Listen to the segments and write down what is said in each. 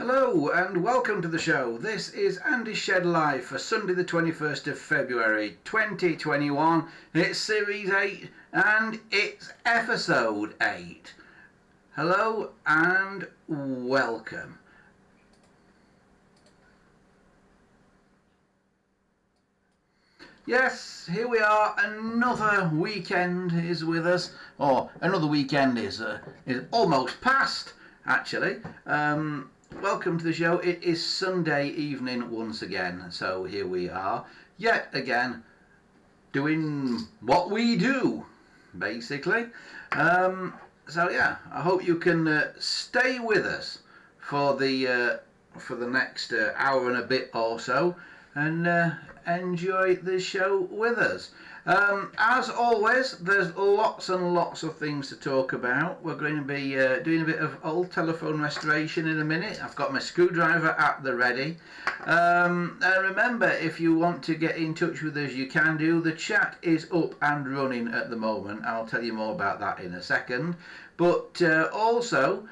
Hello and welcome to the show. This is Andy Shed Live for Sunday the 21st of February 2021. It's Series 8 and it's Episode 8. Hello and welcome. Yes, here we are. Another weekend is with us, or another weekend is almost past, actually. Welcome to the show. It is Sunday evening once again, so here we are yet again doing what we do, basically. So yeah, I hope you can stay with us for the next hour and a bit or so, and enjoy the show with us. As always, there's lots and lots of things to talk about. We're going to be doing a bit of old telephone restoration in a minute. I've got my screwdriver at the ready. And remember, if you want to get in touch with us, you can do. The chat is up and running at the moment. I'll tell you more about that in a second. But also,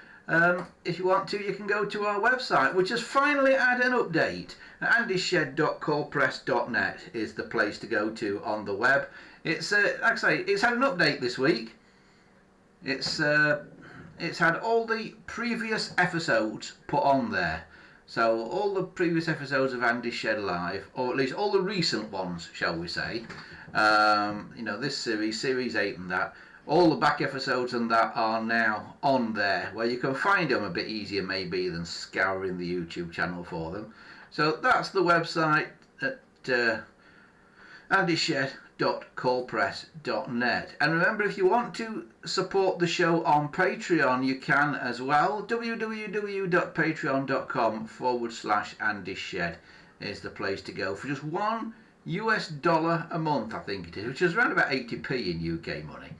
if you want to, you can go to our website, which has finally had an update. andyshed.colepress.net is the place to go to on the web. It's like I say, it's had an update this week. It's had all the previous episodes put on there. So all the previous episodes of Andy Shed Live, or at least all the recent ones, shall we say, you know, this series 8 and that, all the back episodes and that are now on there, where you can find them a bit easier maybe than scouring the YouTube channel for them. So that's the website at andyshed.colepress.net. And remember, if you want to support the show on Patreon, you can as well. www.patreon.com/andyshed is the place to go for just $1 a month, I think it is, which is around about 80p in UK money.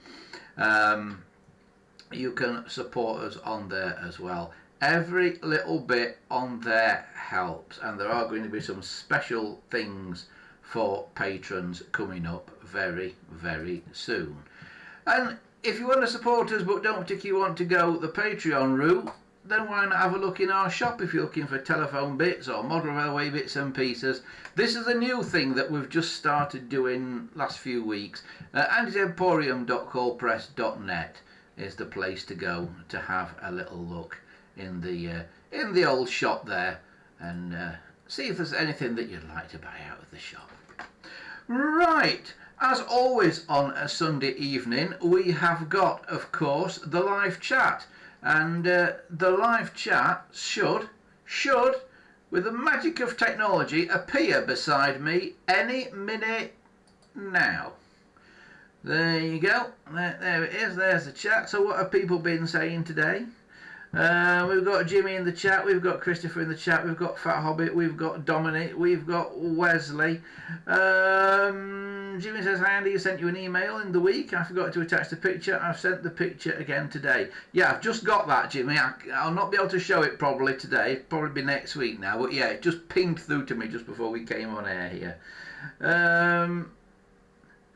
You can support us on there as well. Every little bit on there helps, and there are going to be some special things for patrons coming up very, very soon. And if you want to support us but don't particularly want to go the Patreon route, then why not have a look in our shop if you're looking for telephone bits or model railway bits and pieces. This is a new thing that we've just started doing last few weeks. andysemporium.colepress.net is the place to go to have a little look in the old shop there, and see if there's anything that you'd like to buy out of the shop. Right, as always on a Sunday evening, we have got, of course, the live chat. And the live chat should, with the magic of technology, appear beside me any minute now. There you go. There it is. There's the chat. So what have people been saying today? We've got Jimmy in the chat, we've got Christopher in the chat, we've got Fat Hobbit, we've got Dominic, we've got Wesley. Jimmy says, hi Andy, I sent you an email in the week. I forgot to attach the picture. I've sent the picture again today. Yeah, I've just got that, Jimmy. I'll not be able to show it probably today. It'll probably be next week now. But yeah, it just pinged through to me just before we came on air here.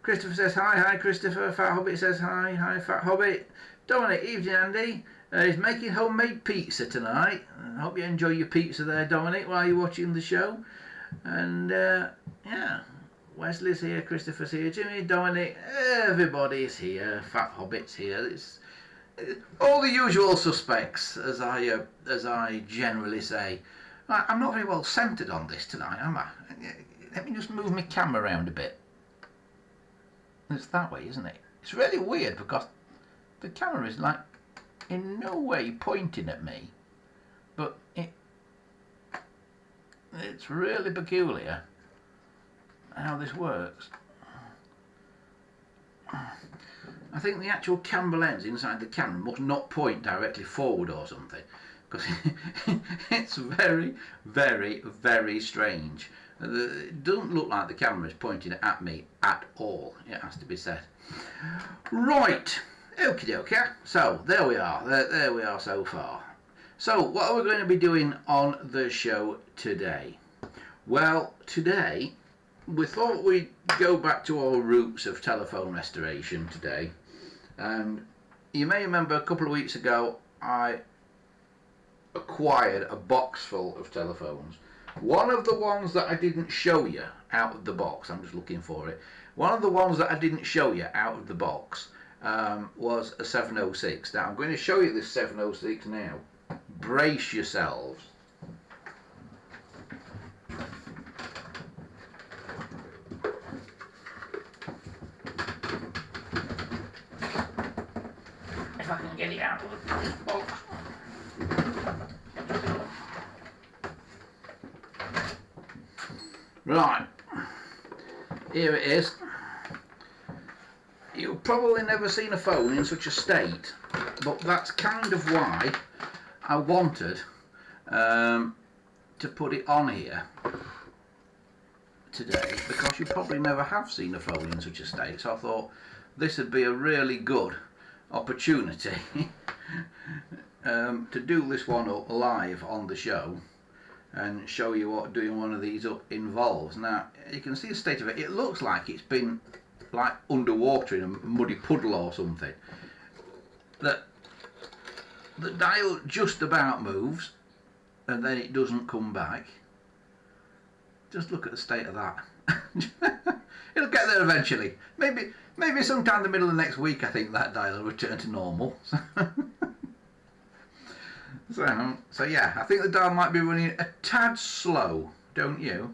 Christopher says, hi Christopher. Fat Hobbit says, hi Fat Hobbit. Dominic, evening Andy. He's making homemade pizza tonight. I hope you enjoy your pizza there, Dominic, while you're watching the show. And yeah, Wesley's here, Christopher's here, Jimmy, Dominic, everybody's here. Fat Hobbit's here. It's all the usual suspects, as I generally say. I'm not very well centred on this tonight, am I? Let me just move my camera around a bit. It's that way, isn't it? It's really weird because the camera is like in no way pointing at me, but it's really peculiar how this works. I think the actual camera lens inside the camera must not point directly forward or something, because it's very, very, very strange. It doesn't look like the camera is pointing at me at all, it has to be said. Right. Okie dokie, so there we are, there we are so far. So what are we going to be doing on the show today? Well, today we thought we'd go back to our roots of telephone restoration today. And you may remember a couple of weeks ago I acquired a box full of telephones. One of the ones that I didn't show you out of the box, I'm just looking for it. One of the ones that I didn't show you out of the box was a 706. Now I'm going to show you this 706 now. Brace yourselves. If I can get it out of the box. Right, here it is. You've probably never seen a phone in such a state, but that's kind of why I wanted to put it on here today, because you probably never have seen a phone in such a state. So I thought this would be a really good opportunity to do this one up live on the show and show you what doing one of these up involves. Now you can see the state of it. It looks like it's been like underwater in a muddy puddle or something. The dial just about moves and then it doesn't come back. Just look at the state of that. It'll get there eventually. Maybe sometime in the middle of next week I think that dial will return to normal. So yeah, I think the dial might be running a tad slow, don't you?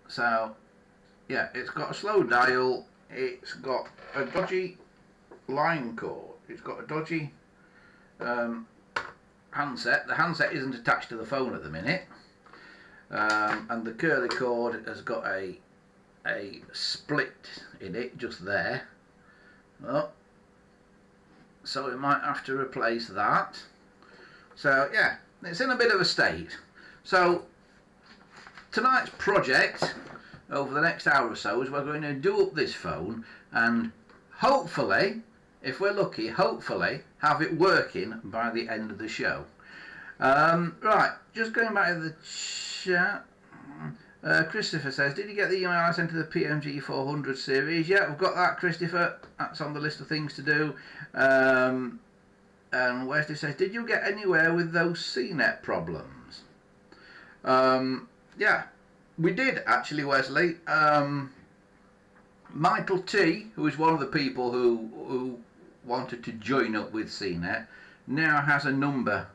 So yeah, it's got a slow dial, it's got a dodgy line cord, it's got a dodgy handset. The handset isn't attached to the phone at the minute, and the curly cord has got a split in it just there. Oh, so we might have to replace that. So yeah, it's in a bit of a state. So tonight's project over the next hour or so is we're going to do up this phone and hopefully, if we're lucky, hopefully have it working by the end of the show. Right, just going back to the chat. Christopher says, did you get the email I sent to the PMG 400 series? Yeah, we've got that, Christopher. That's on the list of things to do. And Wesley says, did you get anywhere with those CNET problems? Yeah, we did actually, Wesley. Michael T, who is one of the people who wanted to join up with CNET, now has a number.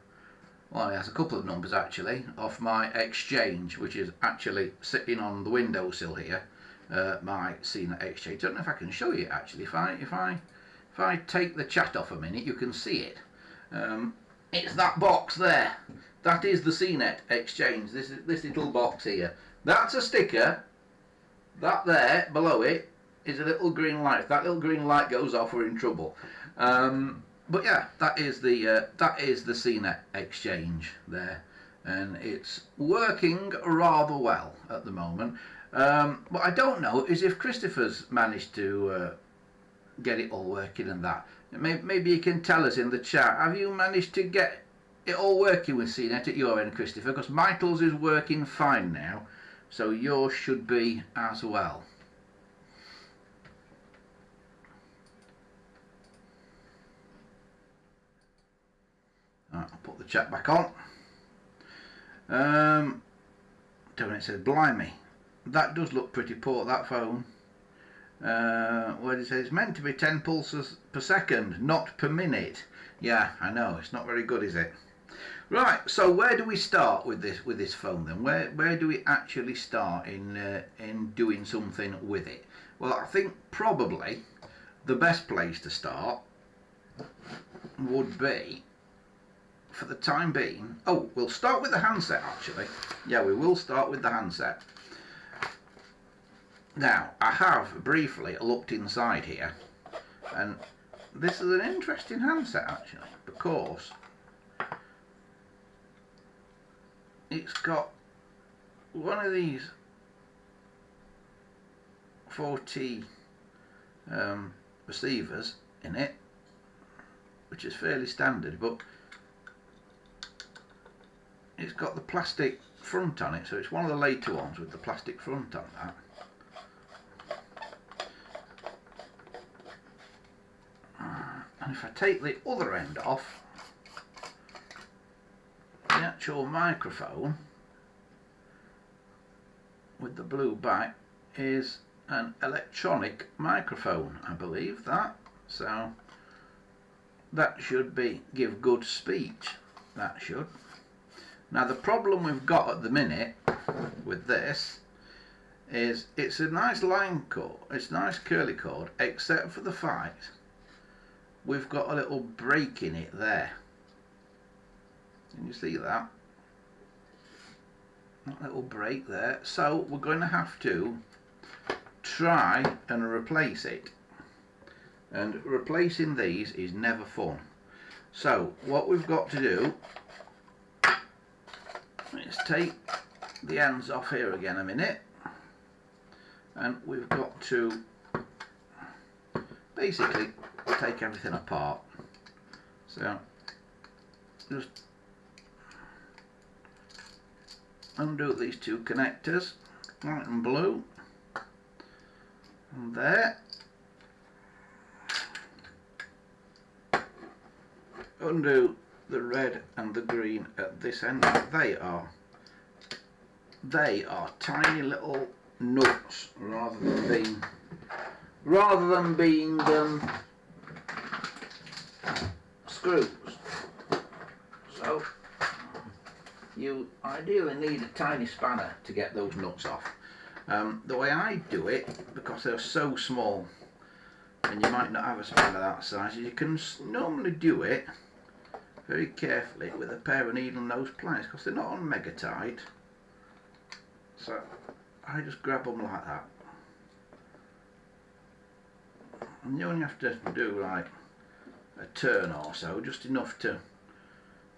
Well, he has a couple of numbers actually off my Exchange, which is actually sitting on the windowsill here. My CNET Exchange. I don't know if I can show you actually. If I take the chat off a minute, you can see it. It's that box there. That is the CNET Exchange. This little box here. That's a sticker. That there below it is a little green light. If that little green light goes off, we're in trouble. But yeah, that is the CNET Exchange there, and it's working rather well at the moment. What I don't know is if Christopher's managed to get it all working and that. Maybe you can tell us in the chat. Have you managed to get it all working with CNET at your end, Christopher? Because Michael's is working fine now, so yours should be as well. Right, I'll put the chat back on. Dominic says, blimey, that does look pretty poor, that phone. Where it says it's meant to be 10 pulses per second, not per minute. Yeah, I know, it's not very good, is it? Right, so where do we start with this phone then? Where do we actually start in doing something with it? Well, I think probably the best place to start would be, for the time being, oh, we'll start with the handset actually. Yeah, we will start with the handset. Now, I have briefly looked inside here, and this is an interesting handset actually, because it's got one of these 4T receivers in it, which is fairly standard, but it's got the plastic front on it, so it's one of the later ones with the plastic front on that. And if I take the other end off, the actual microphone with the blue back is an electronic microphone, I believe that. So that should give good speech. That should. Now the problem we've got at the minute with this is it's a nice line cord, it's a nice curly cord, except for the fact we've got a little break in it there. Can you see that? That little break there. So we're going to have to try and replace it. And replacing these is never fun. So what we've got to do is take the ends off here again a minute, and we've got to basically take everything apart. So just undo these two connectors, white and blue, and there. Undo the red and the green at this end. They are tiny little nuts rather than being screws. So you ideally need a tiny spanner to get those nuts off. The way I do it, because they're so small and you might not have a spanner that size, you can normally do it very carefully with a pair of needle nose pliers, because they're not on mega tight. So I just grab them like that, and you only have to do like a turn or so, just enough to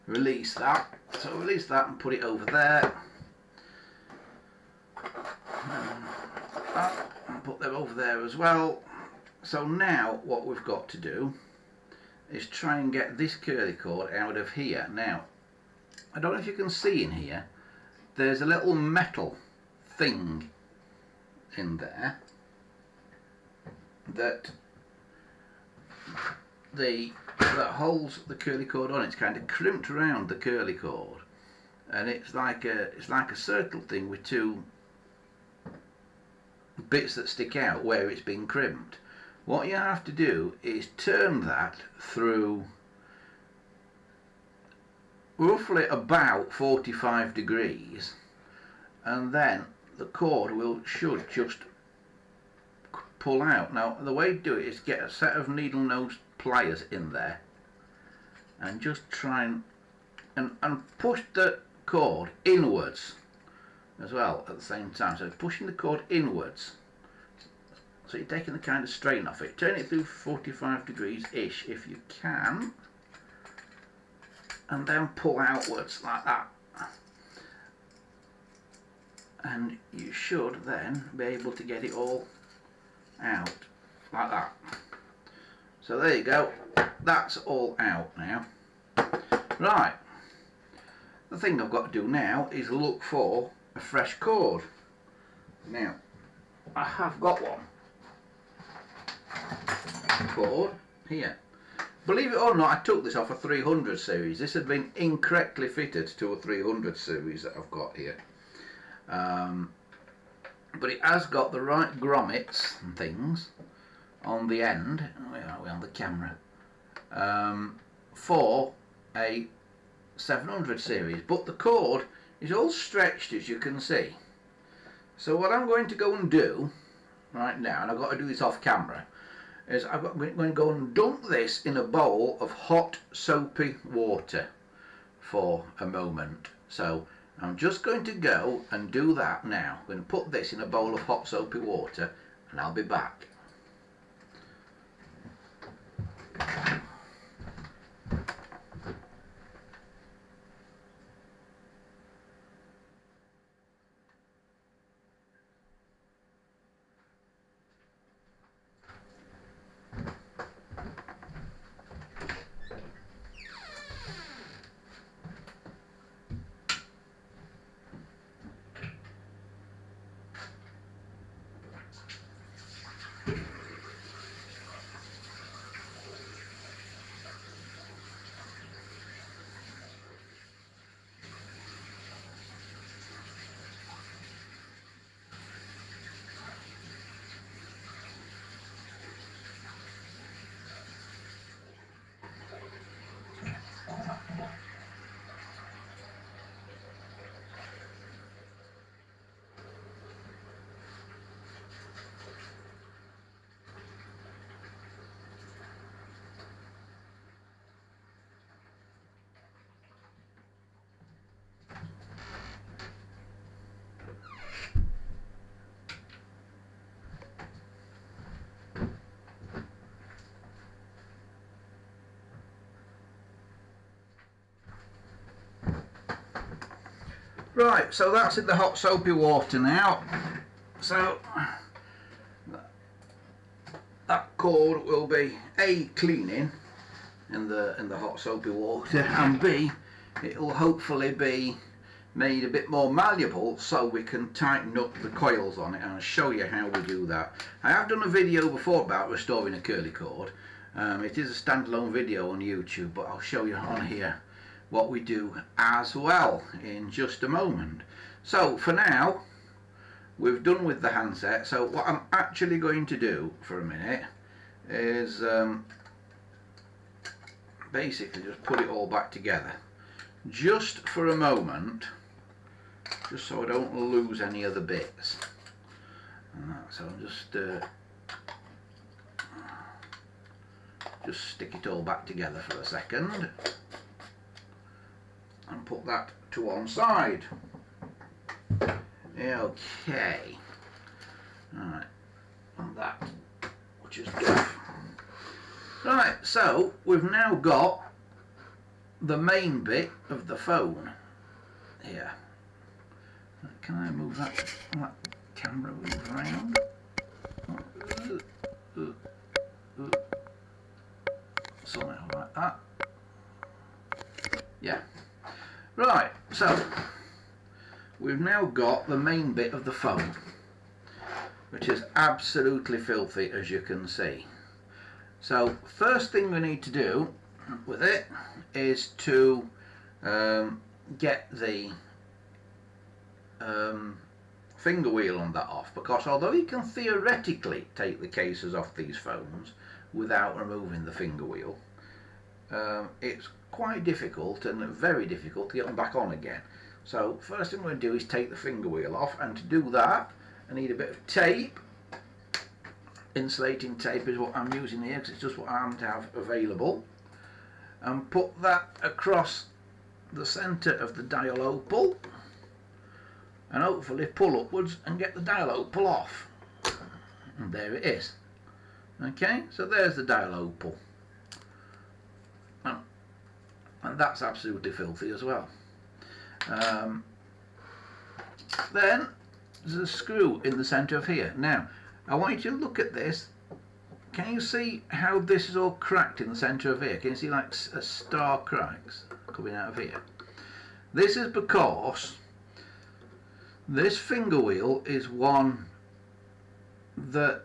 release that. So release that and put it over there, and put them over there as well. So now what we've got to do is try and get this curly cord out of here. Now, I don't know if you can see in here, there's a little metal thing in there that holds the curly cord on. It's kind of crimped around the curly cord, and it's like a circle thing with two bits that stick out where it's been crimped. What you have to do is turn that through roughly about 45 degrees, and then the cord should just pull out. Now the way to do it is get a set of needle nose pliers in there and just try and push the cord inwards as well at the same time. So pushing the cord inwards, so you're taking the kind of strain off it. Turn it through 45 degrees ish if you can, and then pull outwards like that, and you should then be able to get it all out like that. So there you go, that's all out now. Right, the thing I've got to do now is look for a fresh cord. Now I have got one cord here. Believe it or not, I took this off a 300 series. This had been incorrectly fitted to a 300 series that I've got here, but it has got the right grommets and things on the end. Where are we on the camera? For a 700 series, but the cord is all stretched, as you can see. So what I'm going to go and do right now, and I've got to do this off camera, is I'm going to go and dunk this in a bowl of hot soapy water for a moment. So I'm just going to go and do that now. I'm going to put this in a bowl of hot soapy water, and I'll be back. Right, so that's in the hot soapy water now. So that cord will be A, cleaning in the hot soapy water, and B, it will hopefully be made a bit more malleable so we can tighten up the coils on it, and I'll show you how we do that. I have done a video before about restoring a curly cord. It is a standalone video on YouTube, but I'll show you on here what we do as well in just a moment. So for now, we've done with the handset. So what I'm actually going to do for a minute is basically just put it all back together just for a moment, just so I don't lose any other bits. So I'll just stick it all back together for a second and put that to one side. Okay, alright, and that which is good. Right, so we've now got the main bit of the phone here. Can I move that camera around? Something like that. Yeah. Right, so we've now got the main bit of the phone, which is absolutely filthy, as you can see. So first thing we need to do with it is to get the finger wheel on that off, because although you can theoretically take the cases off these phones without removing the finger wheel, it's quite difficult and very difficult to get them back on again. So first thing we're going to do is take the finger wheel off, and to do that I need a bit of tape. Insulating tape is what I'm using here because it's just what I happen to have available, and put that across the centre of the dial opal and hopefully pull upwards and get the dial opal off, and there it is. Okay, so there's the dial opal, and that's absolutely filthy as well. Then there's a screw in the centre of here. Now I want you to look at this. Can you see how this is all cracked in the centre of here? Can you see like a star cracks coming out of here? This is because this finger wheel is one that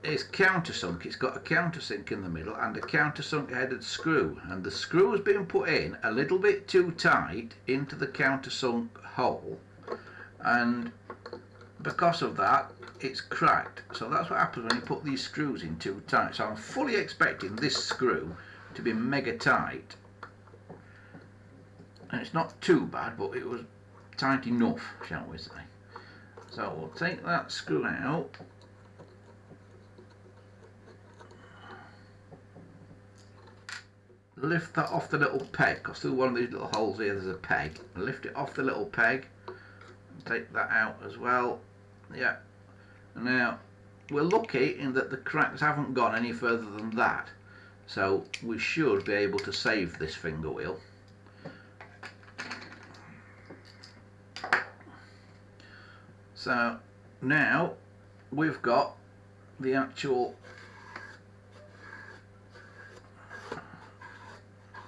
is countersunk. It's got a countersink in the middle and a countersunk headed screw, and the screw has been put in a little bit too tight into the countersunk hole, and because of that it's cracked. So that's what happens when you put these screws in too tight. So I'm fully expecting this screw to be mega tight, and it's not too bad, but it was tight enough, shall we say. So we'll take that screw out, lift that off the little peg, because through one of these little holes here there's a peg. Lift it off the little peg, take that out as well. Yeah, now we're lucky in that the cracks haven't gone any further than that, so we should be able to save this finger wheel. So now we've got the actual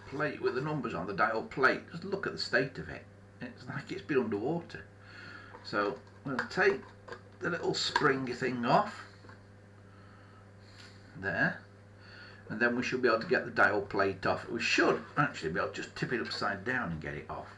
plate with the numbers on, the dial plate. Just look at the state of it. It's like it's been underwater. So we'll take the little springy thing off there, and then we should be able to get the dial plate off. We should actually be able to just tip it upside down and get it off.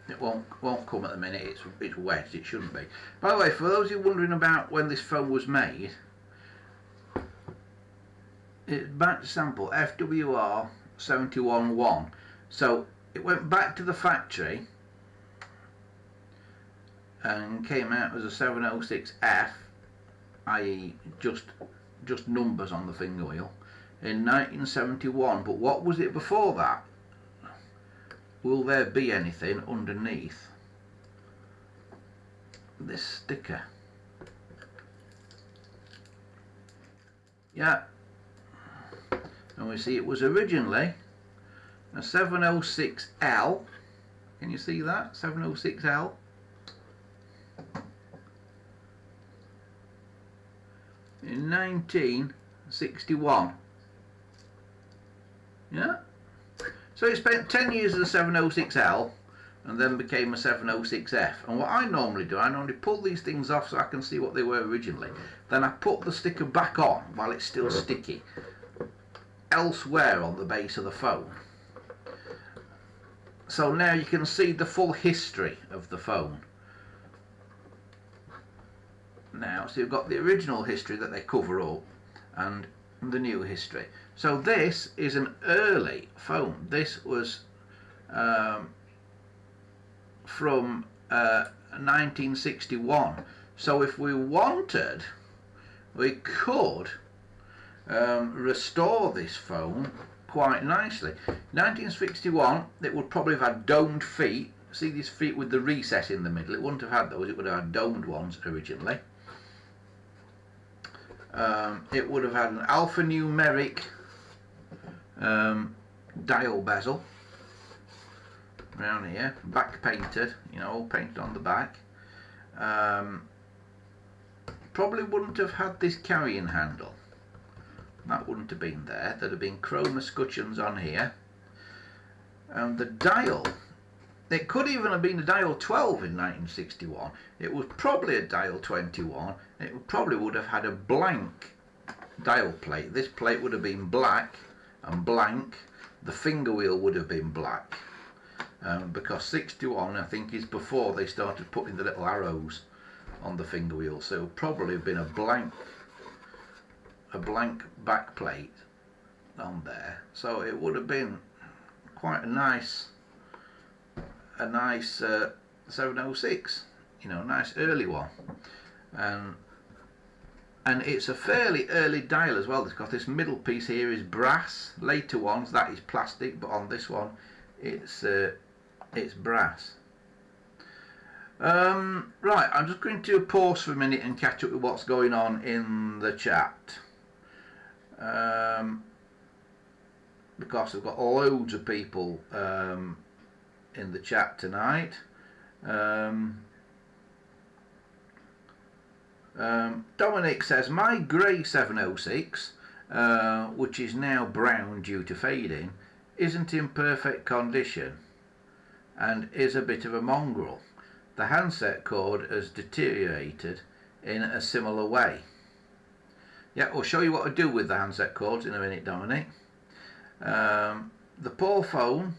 It won't come at the minute. It's wet. It shouldn't be. By the way, for those of you wondering about when this phone was made, it's batch sample FWR 711. So it went back to the factory and came out as a 706F, i.e. just numbers on the finger wheel, in 1971. But what was it before that? Will there be anything underneath this sticker? Yeah, and we see it was originally a 706L. Can you see that? 706L. In 1961. Yeah? So it spent 10 years as a 706L and then became a 706F. And what I normally do, I normally pull these things off so I can see what they were originally. Then I put the sticker back on while it's still sticky elsewhere on the base of the phone. So now you can see the full history of the phone. Now, so you've got the original history that they cover up and the new history. So this is an early phone. This was from 1961. So if we wanted, we could restore this phone quite nicely. 1961, it would probably have had domed feet. See these feet with the recess in the middle? It wouldn't have had those, it would have had domed ones originally. It would have had an alphanumeric dial bezel around here, back painted, you know, all painted on the back. Probably wouldn't have had this carrying handle. That wouldn't have been there. There'd have been chrome escutcheons on here. And the dial, it could even have been a dial 12 in 1961. It was probably a dial 21. It probably would have had a blank dial plate. This plate would have been black and blank. The finger wheel would have been black. Because 61, I think, is before they started putting the little arrows on the finger wheel. So it would probably have been a blank back plate on there. So it would have been quite a nice 706, you know, nice early one. And it's a fairly early dial as well, because this middle piece here is brass. Later ones, that is plastic, but on this one it's brass. Right, I'm just going to pause for a minute and catch up with what's going on in the chat, because I've got loads of people in the chat tonight. Dominic says, my grey 706, which is now brown due to fading, isn't in perfect condition and is a bit of a mongrel. The handset cord has deteriorated in a similar way. Yeah, I'll show you what I do with the handset cords in a minute, Dominic. The poor phone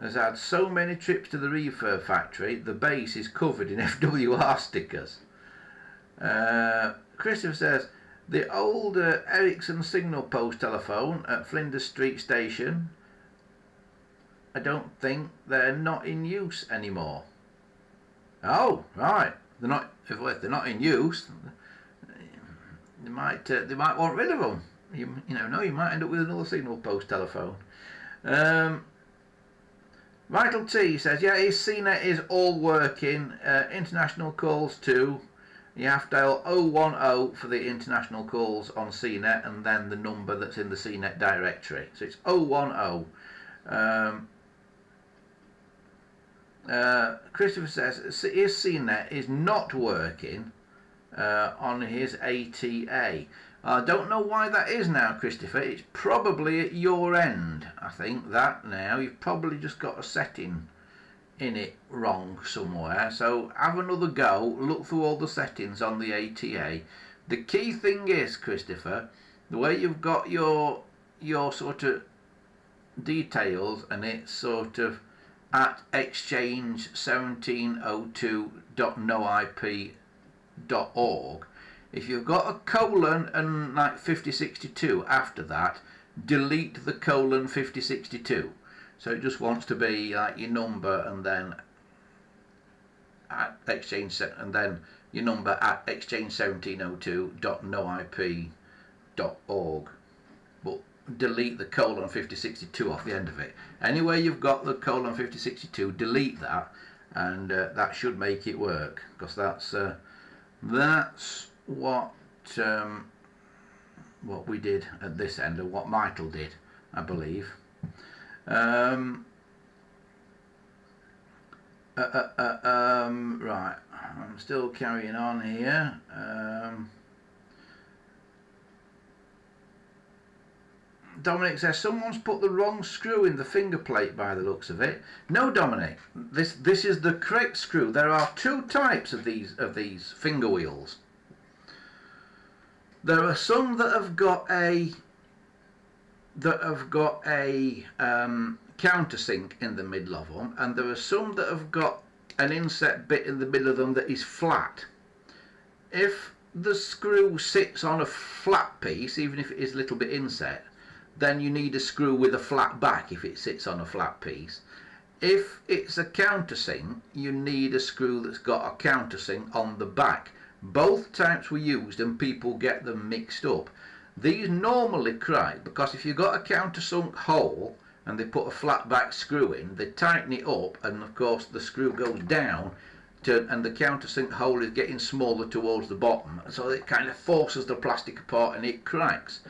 has had so many trips to the refurb factory, the base is covered in FWR stickers. Christopher says, the old Ericsson signal post telephone at Flinders Street Station, I don't think they're not in use anymore. Oh, right. They're not. If they're not in use, they might want rid of them. You never know. You might end up with another signal post telephone. Vital T says, yeah, his CNET is all working. International calls too. You have to dial 010 for the international calls on CNET, and then the number that's in the CNET directory. So it's 010. Christopher says his CNET is not working on his ATA. I don't know why that is now, Christopher. It's probably at your end, I think, that now. You've probably just got a setting in it wrong somewhere. So have another go, look through all the settings on the ATA. The key thing is, Christopher, the way you've got your sort of details, and it's sort of at exchange1702.noip.org. If you've got a colon and like 5062 after that, delete the colon 5062. So it just wants to be like your number and then at exchange, and then your number at exchange1702.noip.org. But delete the colon 5062 off the end of it. Anywhere you've got the colon 5062, delete that, and that should make it work, because that's what what we did at this end and what Michael did, I believe. Right, I'm still carrying on here. Dominic says someone's put the wrong screw in the finger plate by the looks of it. No, Dominic, this is the correct screw. There are two types of these finger wheels. There are some that have got a countersink in the middle of them, and there are some that have got an inset bit in the middle of them that is flat. If the screw sits on a flat piece, even if it is a little bit inset, then you need a screw with a flat back if it sits on a flat piece. If it's a countersink, you need a screw that's got a countersink on the back. Both types were used and people get them mixed up. These normally crack because if you've got a countersunk hole and they put a flat back screw in, they tighten it up, and of course the screw goes down and the countersink hole is getting smaller towards the bottom, so it kind of forces the plastic apart and it cracks.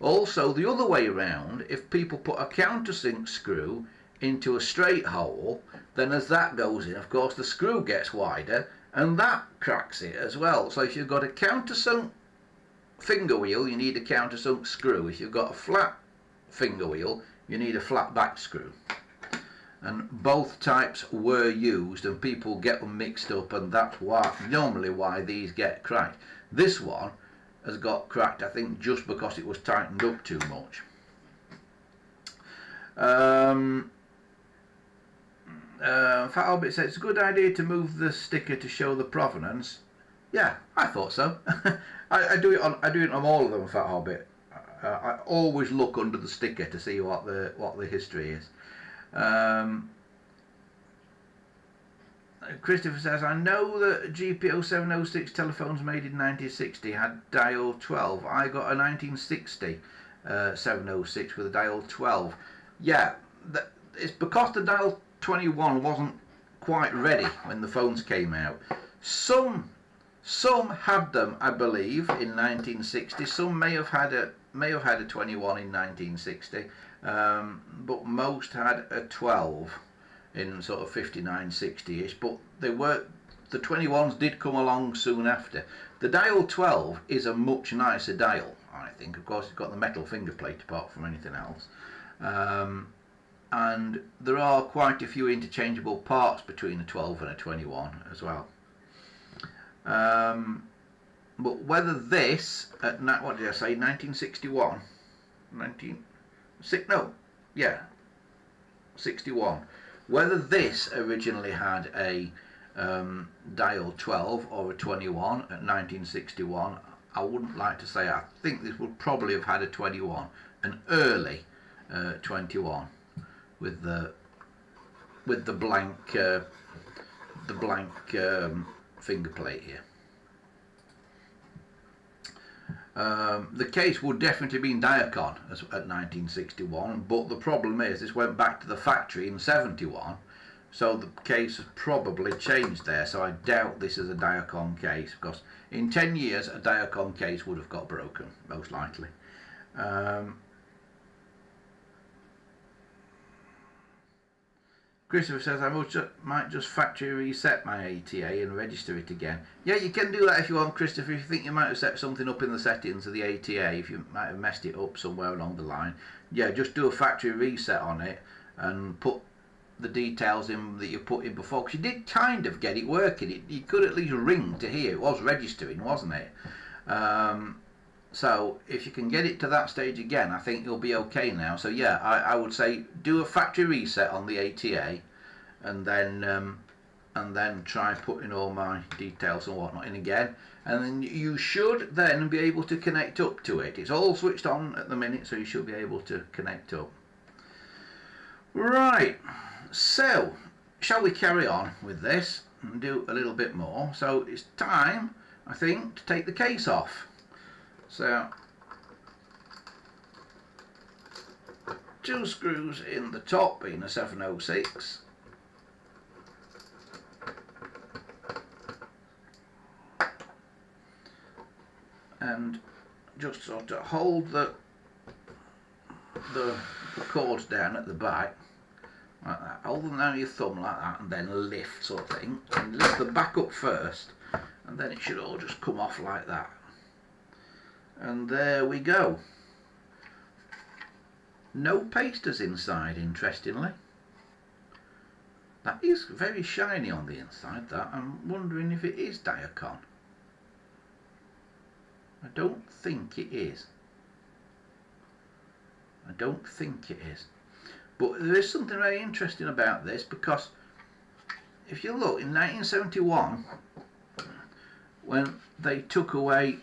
Also, the other way around, if people put a countersink screw into a straight hole, then as that goes in, of course the screw gets wider and that cracks it as well. So if you've got a countersunk finger wheel, you need a countersunk screw. If you've got a flat finger wheel, you need a flat back screw. And both types were used and people get them mixed up, and that's normally why these get cracked. This one has got cracked, I think, just because it was tightened up too much. Fat Hobbit says it's a good idea to move the sticker to show the provenance. Yeah, I thought so. I do it on all of them, Fat Hobbit. I always look under the sticker to see what the history is. Christopher says, I know that GPO 706 telephones made in 1960 had dial 12. I got a 1960 706 with a dial 12. Yeah, it's because the dial 21 wasn't quite ready when the phones came out. Some had them, I believe, in 1960. Some may have had a 21 in 1960, but most had a 12 in sort of 59, 60ish. But the 21s did come along soon after. The dial 12 is a much nicer dial, I think. Of course, it's got the metal finger plate apart from anything else. And there are quite a few interchangeable parts between a 12 and a 21 as well. But whether this at what did I say, 1961, 61, whether this originally had a dial 12 or a 21 at 1961, I wouldn't like to say. I think this would probably have had a 21, an early 21 with the blank finger plate here. The case would definitely be in Diacon at 1961, but the problem is this went back to the factory in 71, so the case has probably changed there. So I doubt this is a Diacon case, because in 10 years a Diacon case would have got broken, most likely. Christopher says, I might just factory reset my ATA and register it again. Yeah, you can do that if you want, Christopher. If you think you might have set something up in the settings of the ATA, if you might have messed it up somewhere along the line, yeah, just do a factory reset on it and put the details in that you put in before. Because you did kind of get it working. You could at least ring to hear. It was registering, wasn't it? So if you can get it to that stage again, I think you'll be okay now. So yeah, I would say do a factory reset on the ATA, and then try putting all my details and whatnot in again, and then you should then be able to connect up to it. It's all switched on at the minute, so you should be able to connect up. Right, so shall we carry on with this and do a little bit more? So it's time, I think, to take the case off. So, 2 screws in the top being a 706. And just sort of hold the cords down at the back like that, hold them down with your thumb like that, and then lift, sort of thing, and lift the back up first, and then it should all just come off like that, and there we go. No pasters inside, interestingly. That is very shiny on the inside, that. I'm wondering if it is Diacon. I don't think it is. I don't think it is. But there is something very interesting about this, because if you look, in 1971, when they took away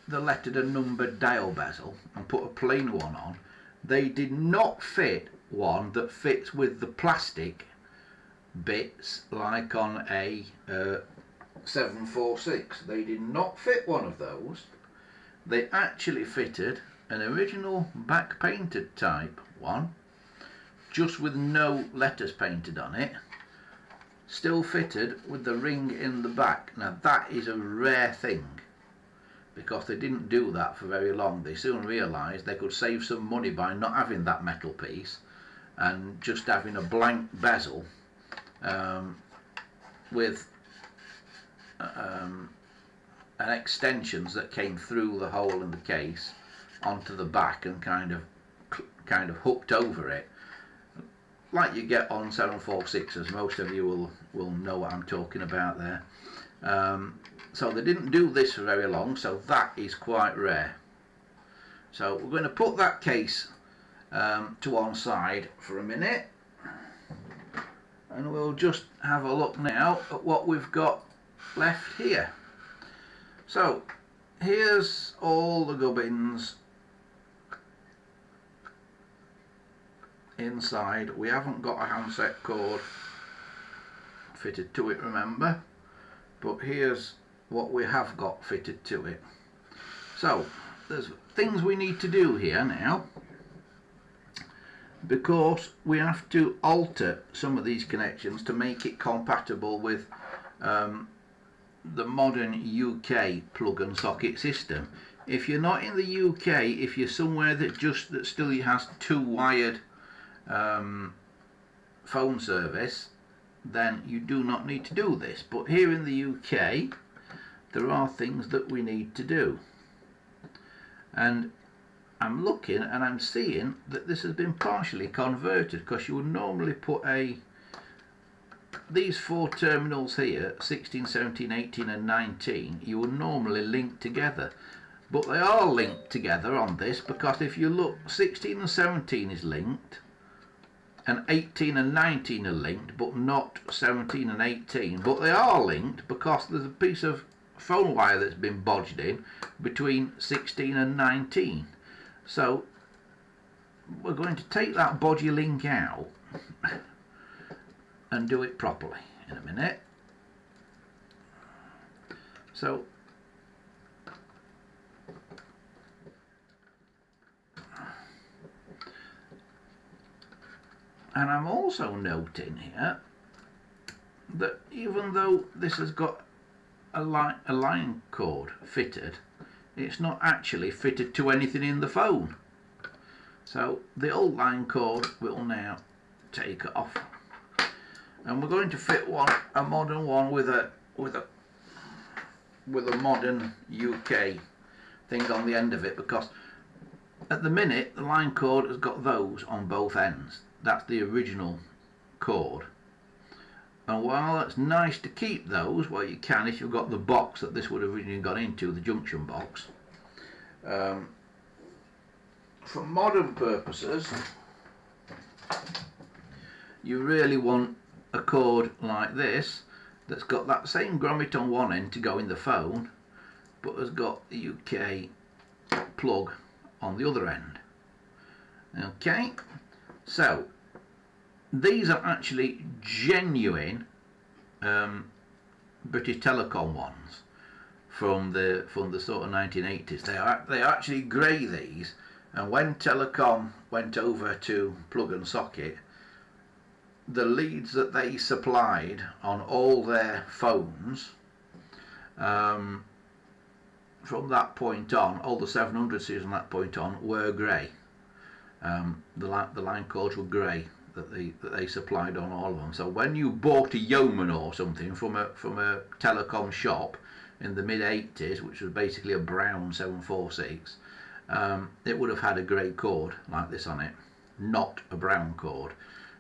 the lettered and numbered dial bezel and put a plain one on, they did not fit one that fits with the plastic bits like on a 746. They did not fit one of those. They actually fitted an original back painted type one, just with no letters painted on it, still fitted with the ring in the back. Now that is a rare thing, because they didn't do that for very long. They soon realised they could save some money by not having that metal piece and just having a blank bezel with an extensions that came through the hole in the case onto the back and kind of hooked over it, like you get on 746s. Most of you will know what I'm talking about there. So they didn't do this for very long, so that is quite rare. So we're going to put that case to one side for a minute, and we'll just have a look now at what we've got left here. So here's all the gubbins inside. We haven't got a handset cord fitted to it, remember, but here's what we have got fitted to it. So there's things we need to do here now, because we have to alter some of these connections to make it compatible with the modern UK plug and socket system. If you're not in the UK, if you're somewhere that still has two wired phone service, then you do not need to do this. But here in the UK, there are things that we need to do, and I'm looking and I'm seeing that this has been partially converted, because you would normally put these four terminals here, 16, 17, 18 and 19, you would normally link together, but they are linked together on this, because if you look, 16 and 17 is linked, and 18 and 19 are linked, but not 17 and 18. But they are linked because there's a piece of phone wire that's been bodged in between 16 and 19. So we're going to take that bodgy link out and do it properly in a minute. So and I'm also noting here that even though this has got a line cord fitted, it's not actually fitted to anything in the phone. So the old line cord will now take off, and we're going to fit a modern one with a modern UK thing on the end of it, because at the minute the line cord has got those on both ends. That's the original cord, and while it's nice to keep those, well, you can if you've got the box that this would have originally gone into, the junction box. For modern purposes, you really want a cord like this that's got that same grommet on one end to go in the phone, but has got the UK plug on the other end. Okay, so these are actually genuine British Telecom ones from the sort of 1980s. They are actually grey, these, and when Telecom went over to plug and socket, the leads that they supplied on all their phones from that point on, all the 700 series from that point on were grey. The line cords were grey that they supplied on all of them. So when you bought a Yeoman or something from a telecom shop in the mid 80s, which was basically a brown 746, it would have had a grey cord like this on it, not a brown cord.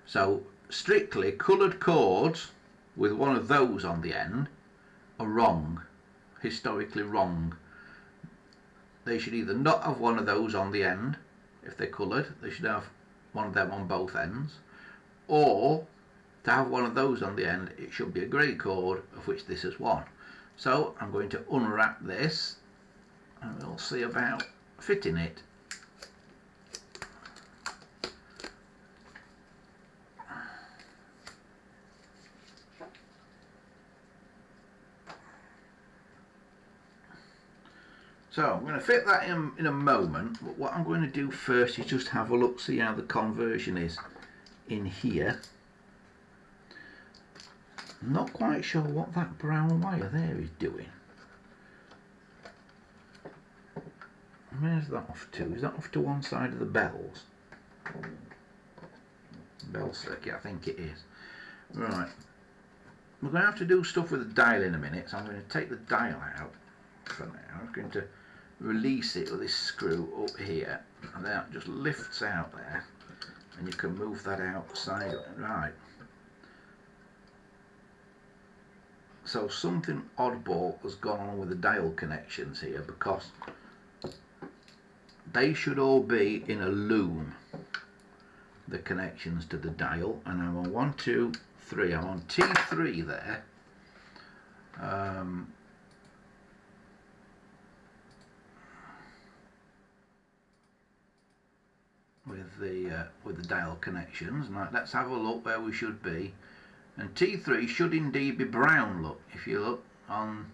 So strictly coloured cords with one of those on the end are wrong, historically wrong. They should either not have one of those on the end. If they're coloured, they should have one of them on both ends, or to have one of those on the end, it should be a grey cord, of which this is one. So I'm going to unwrap this and we'll see about fitting it. So I'm going to fit that in a moment, but what I'm going to do first is just have a look, see how the conversion is in here. I'm not quite sure what that brown wire there is doing. Where's that off to? Is that off to one side of the bells? Bell circuit, I think it is. Right. We're going to have to do stuff with the dial in a minute, so I'm going to take the dial out for now. I'm going to release it with this screw up here, and that just lifts out there, and you can move that outside. Right. So something oddball has gone on with the dial connections here, because they should all be in a loom, the connections to the dial, and I'm on 1, 2, 3. I'm on T3 there. With the dial connections. Now let's have a look where we should be. And T3 should indeed be brown. Look, if you look on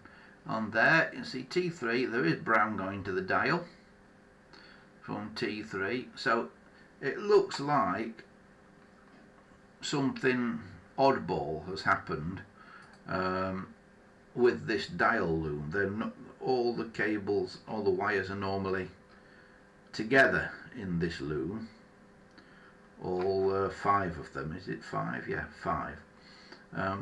there, you see T3, there is brown going to the dial from T3. So it looks like something oddball has happened with this dial loom. They're not, all the cables, all the wires are normally together in this loom. All 5 of them. Is it 5? Yeah, 5.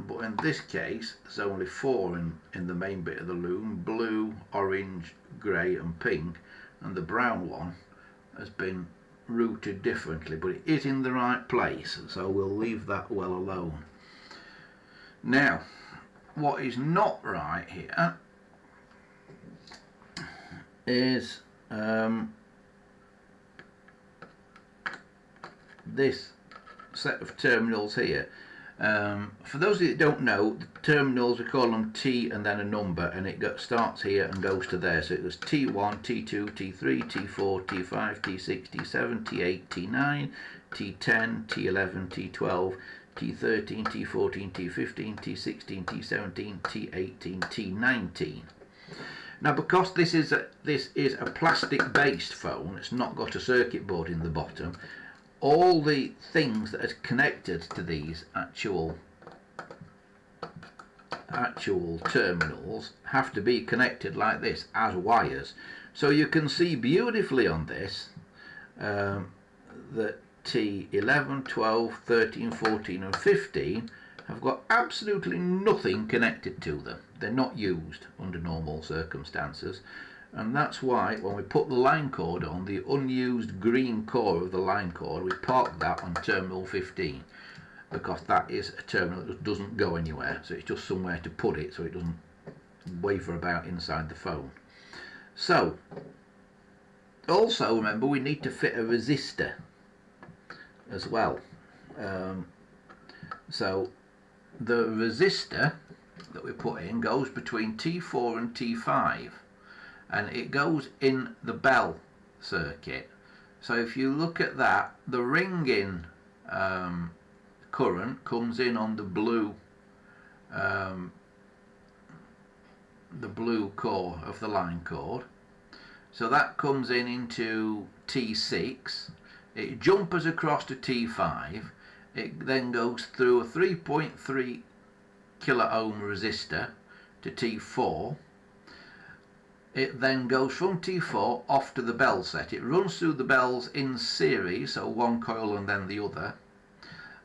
But in this case, there's only 4 in the main bit of the loom: blue, orange, grey and pink, and the brown one has been routed differently, but it is in the right place, so we'll leave that well alone. Now, what is not right here is this set of terminals here. For those that don't know, the terminals, we call them T and then a number, and it starts here and goes to there. So it goes T1, T2, T3, T4, T5, T6, T7, T8, T9, T10, T11, T12, T13, T14, T15, T16, T17, T18, T19. Now, because this is a plastic based phone, it's not got a circuit board in the bottom, all the things that are connected to these actual terminals have to be connected like this as wires. So you can see beautifully on this that T11, 12, 13, 14 and 15 have got absolutely nothing connected to them. They're not used under normal circumstances. And that's why when we put the line cord on, the unused green core of the line cord, we park that on terminal 15, because that is a terminal that doesn't go anywhere, so it's just somewhere to put it so it doesn't waver about inside the phone. So also remember, we need to fit a resistor as well. So the resistor that we put in goes between T4 and T5, and it goes in the bell circuit. So if you look at that, the ring-in current comes in on the blue core of the line cord. So that comes in into T6, it jumps across to T5, it then goes through a 3.3 kilo ohm resistor to T4, it then goes from T4 off to the bell set. It runs through the bells in series, so one coil and then the other,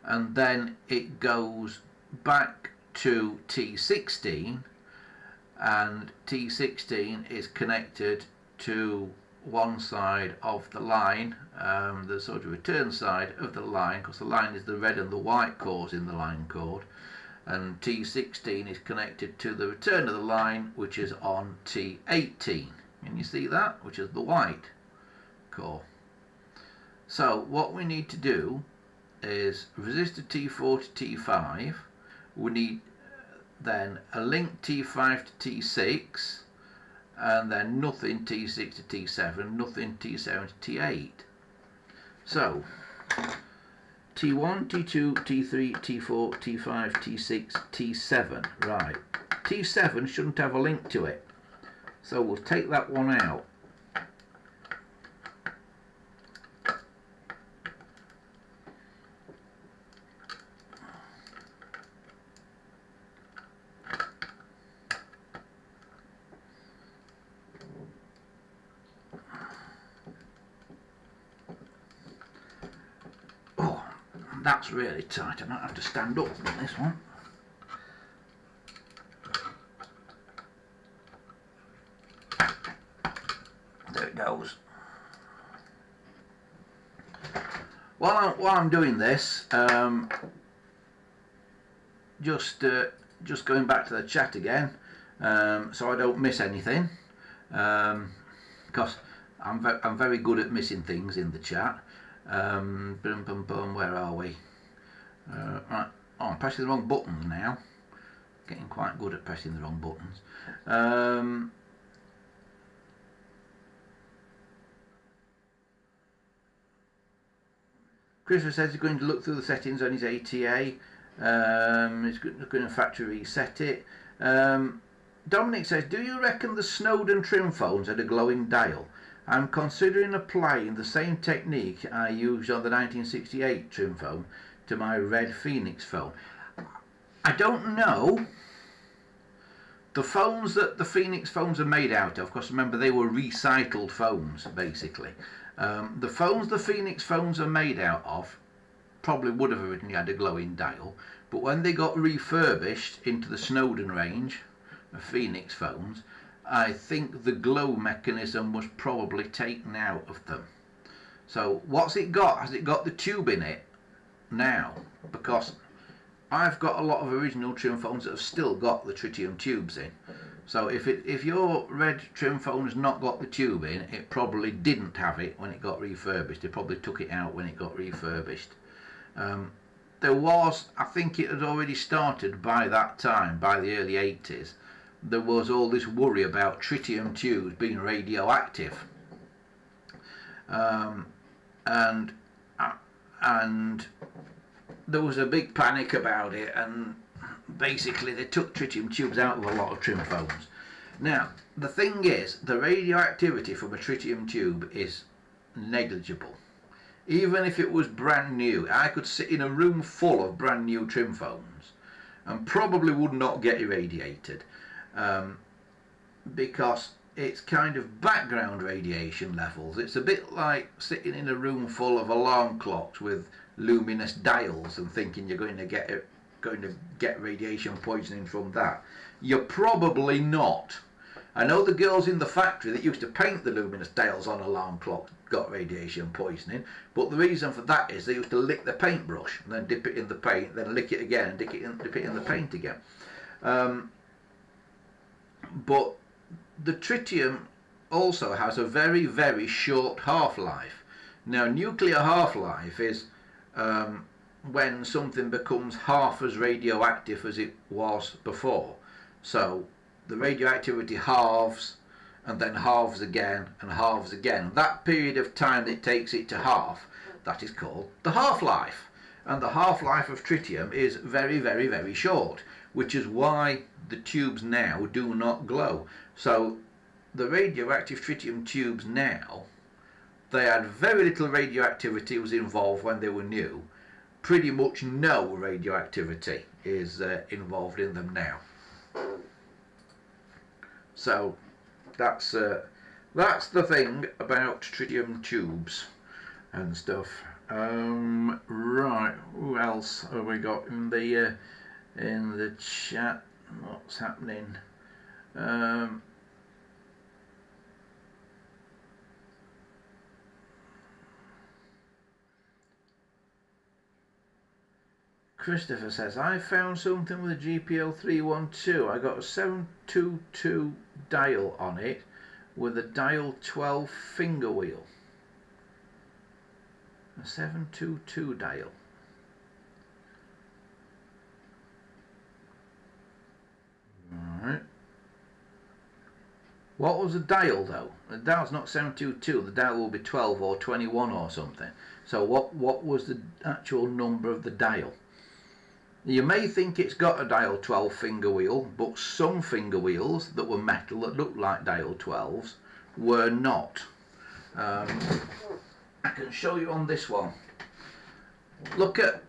and then it goes back to T16, and T16 is connected to one side of the line, the sort of return side of the line, because the line is the red and the white cores in the line cord, and T16 is connected to the return of the line, which is on T18. Can you see that? Which is the white core. So what we need to do is resistor T4 to T5. We need then a link T5 to T6, and then nothing T6 to T7, nothing T7 to T8. So T1, T2, T3, T4, T5, T6, T7. Right. T7 shouldn't have a link to it, so we'll take that one out. That's really tight. I might have to stand up on this one. There it goes. While I'm doing this, just going back to the chat again, so I don't miss anything, because I'm very good at missing things in the chat. Where are we? Right. Oh, I'm pressing the wrong buttons now. Getting quite good at pressing the wrong buttons. Christopher says he's going to look through the settings on his ATA. He's going to factory reset it. Dominic says, do you reckon the Snowden trim phones had a glowing dial? I'm considering applying the same technique I used on the 1968 trim phone to my red Phoenix phone. I don't know. The phones that the Phoenix phones are made out of course, remember they were recycled phones basically. The phones the Phoenix phones are made out of probably would have originally had a glowing dial, but when they got refurbished into the Snowden range of Phoenix phones, I think the glow mechanism was probably taken out of them. So what's it got? Has it got the tube in it now? Because I've got a lot of original trim phones that have still got the tritium tubes in. So if your red trim phone has not got the tube in, it probably didn't have it when it got refurbished. It probably took it out when it got refurbished. There was, I think it had already started by that time, by the early 80s. There was all this worry about tritium tubes being radioactive, and there was a big panic about it, and basically they took tritium tubes out of a lot of trim phones. Now the thing is, the radioactivity from a tritium tube is negligible. Even if it was brand new, I could sit in a room full of brand new trim phones and probably would not get irradiated. Because it's kind of background radiation levels. It's a bit like sitting in a room full of alarm clocks with luminous dials and thinking you're going to get radiation poisoning from that. You're probably not. I know the girls in the factory that used to paint the luminous dials on alarm clocks got radiation poisoning, but the reason for that is they used to lick the paintbrush and then dip it in the paint, then lick it again and dip it in the paint again. But the tritium also has a very, very short half-life. Now nuclear half-life is when something becomes half as radioactive as it was before. So the radioactivity halves and then halves again and halves again. That period of time that it takes it to half, that is called the half-life. And the half-life of tritium is very, very, very short, which is why the tubes now do not glow. So the radioactive tritium tubes now, they had very little radioactivity was involved when they were new. Pretty much no radioactivity is involved in them now. So that's the thing about tritium tubes and stuff. Right, who else have we got in the chat? What's happening? Christopher says, I found something with a GPO 312. I got a 722 dial on it with a dial 12 finger wheel. A 722 dial. Alright. What was the dial though? The dial's not 722, the dial will be 12 or 21 or something. So what was the actual number of the dial? You may think it's got a dial 12 finger wheel, but some finger wheels that were metal that looked like dial 12s were not. I can show you on this one. Look at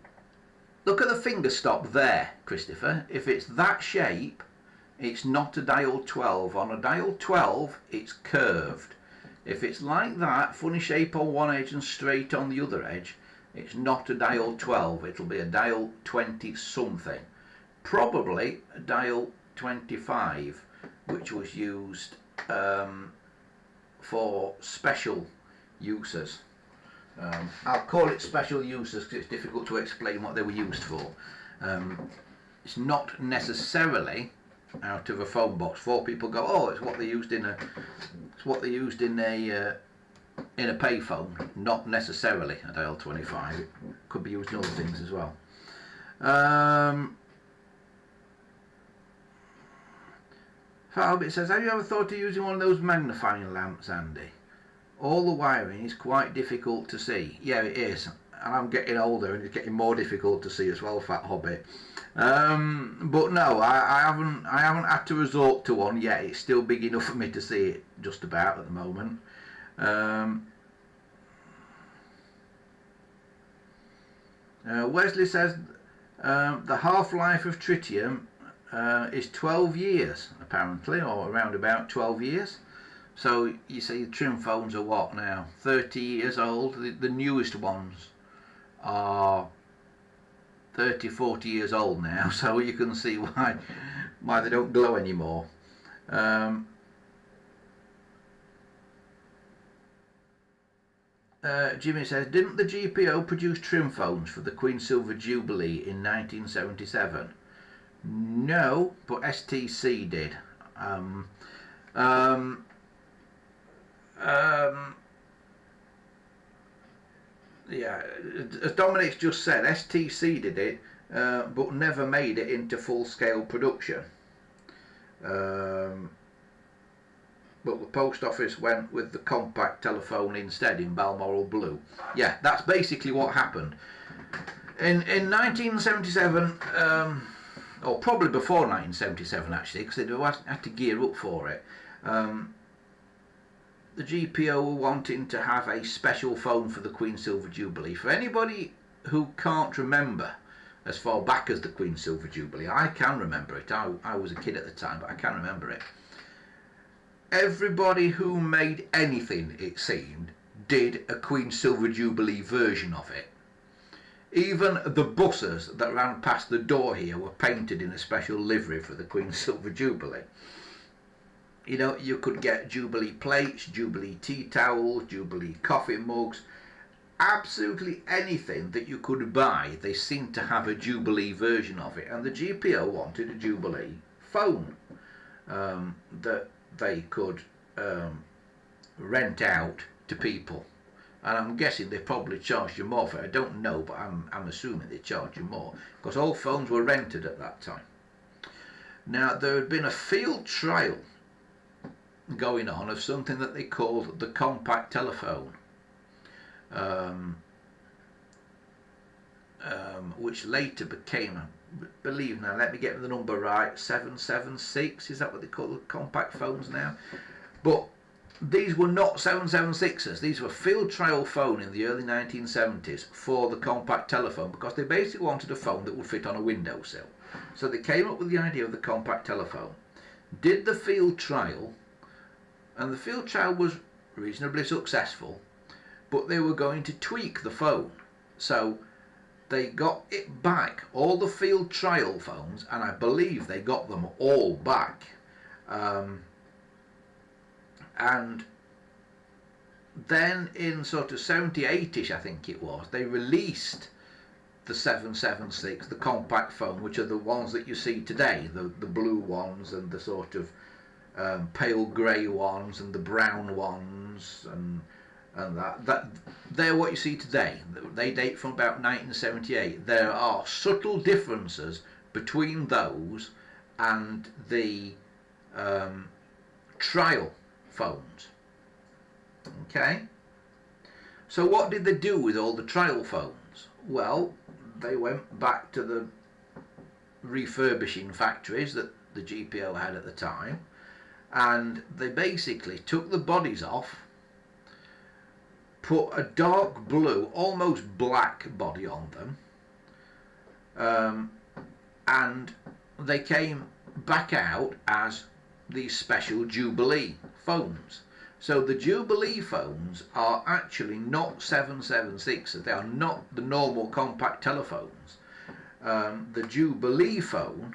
the finger stop there, Christopher. If it's that shape, it's not a dial 12. On a dial 12, it's curved. If it's like that, funny shape on one edge and straight on the other edge, it's not a dial 12, it'll be a dial 20 something. Probably a dial 25, which was used for special uses. I'll call it special uses because it's difficult to explain what they were used for. It's not necessarily out of a phone box. For people go, oh, it's what they used in a payphone. Not necessarily a dial 25. It could be used in other things as well. Falbit says, have you ever thought of using one of those magnifying lamps, Andy? All the wiring is quite difficult to see. Yeah, it is. And I'm getting older and it's getting more difficult to see as well, Fat Hobbit. But no, I haven't had to resort to one yet. It's still big enough for me to see it just about at the moment. Wesley says the half-life of tritium is 12 years apparently, or around about 12 years. So you see the trim phones are what now, 30 years old. The newest ones are 30, 40 years old now, so you can see why they don't glow anymore. Jimmy says, didn't the GPO produce trim phones for the Queen Silver Jubilee in 1977? No, but STC did. Yeah, as Dominic's just said, STC did it, but never made it into full-scale production. But the post office went with the compact telephone instead in Balmoral Blue. Yeah, that's basically what happened. In 1977, or probably before 1977 actually, because they had to gear up for it, the GPO were wanting to have a special phone for the Queen Silver Jubilee. For anybody who can't remember as far back as the Queen Silver Jubilee, I can remember it. I was a kid at the time, but I can remember it. Everybody who made anything, it seemed, did a Queen Silver Jubilee version of it. Even the buses that ran past the door here were painted in a special livery for the Queen Silver Jubilee. You know, you could get Jubilee plates, Jubilee tea towels, Jubilee coffee mugs, absolutely anything that you could buy. They seemed to have a Jubilee version of it, and the GPO wanted a Jubilee phone that they could rent out to people. And I'm guessing they probably charged you more for it. I don't know, but I'm assuming they charged you more, because all phones were rented at that time. Now, there had been a field trial going on of something that they called the compact telephone, which later became, I believe now, let me get the number right, 776, is that what they call the compact phones now? But these were not 776s, these were field trial phone in the early 1970s for the compact telephone, because they basically wanted a phone that would fit on a windowsill. So they came up with the idea of the compact telephone, did the field trial, and the field trial was reasonably successful, but they were going to tweak the phone. So they got it back, all the field trial phones, and I believe they got them all back. And then in sort of 78ish, I think it was, they released the 776, the compact phone, which are the ones that you see today, the blue ones and the sort of pale grey ones and the brown ones, and that they're what you see today. They date from about 1978. There are subtle differences between those and the trial phones. Okay, so what did they do with all the trial phones? Well, they went back to the refurbishing factories that the GPO had at the time, and they basically took the bodies off, put a dark blue, almost black body on them, and they came back out as these special Jubilee phones. So the Jubilee phones are actually not 776s, they are not the normal compact telephones. The Jubilee phone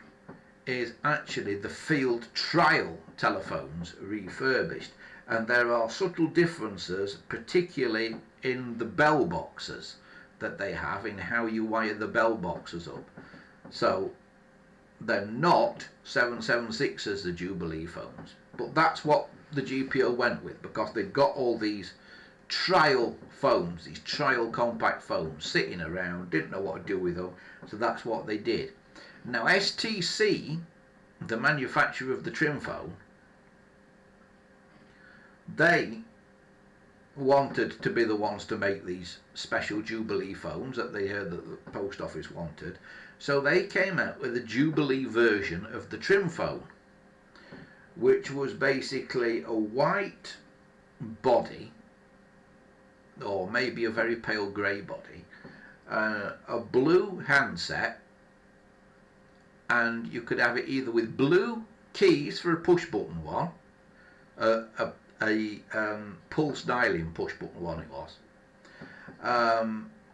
is actually the field trial telephones refurbished, and there are subtle differences, particularly in the bell boxes that they have, in how you wire the bell boxes up. So they're not 776s, the Jubilee phones, but that's what the GPO went with, because they've got all these trial phones, these trial compact phones sitting around, didn't know what to do with them, so that's what they did. Now STC, the manufacturer of the trim phone, they wanted to be the ones to make these special Jubilee phones that they heard that the post office wanted, so they came out with a Jubilee version of the trim phone, which was basically a white body, or maybe a very pale grey body, a blue handset, and you could have it either with blue keys for a push button one, a pulse dialing push button one it was,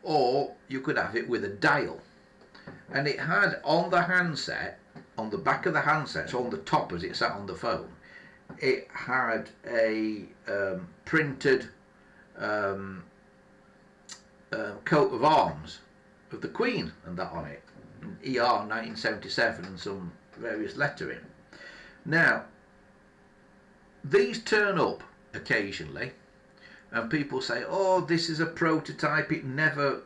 or you could have it with a dial, and it had on the handset, on the back of the handset, so on the top as it sat on the phone, it had a printed coat of arms of the Queen and that on it, ER 1977 and some various lettering. Now these turn up occasionally and people say, oh, this is a prototype, it never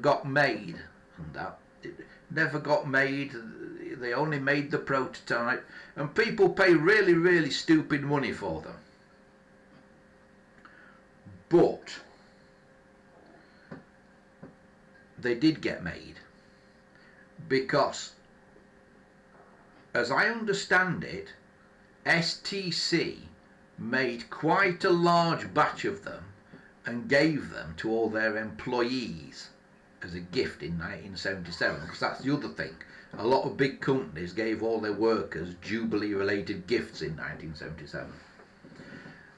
got made, and that it never got made, they only made the prototype, and people pay really stupid money for them. But they did get made, because as I understand it, STC made quite a large batch of them and gave them to all their employees as a gift in 1977, because that's the other thing. A lot of big companies gave all their workers Jubilee related gifts in 1977.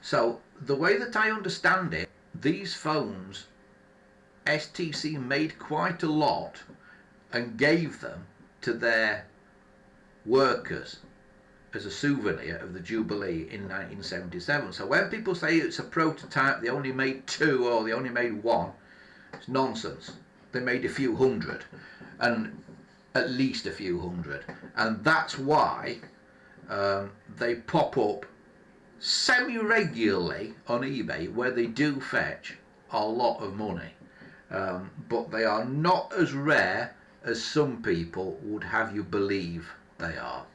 So the way that I understand it, these phones, STC made quite a lot and gave them to their workers as a souvenir of the Jubilee in 1977. So when people say it's a prototype, they only made 2 or they only made 1, it's nonsense. They made a few hundred, and at least a few hundred, and that's why they pop up semi-regularly on eBay, where they do fetch a lot of money, but they are not as rare as some people would have you believe they are.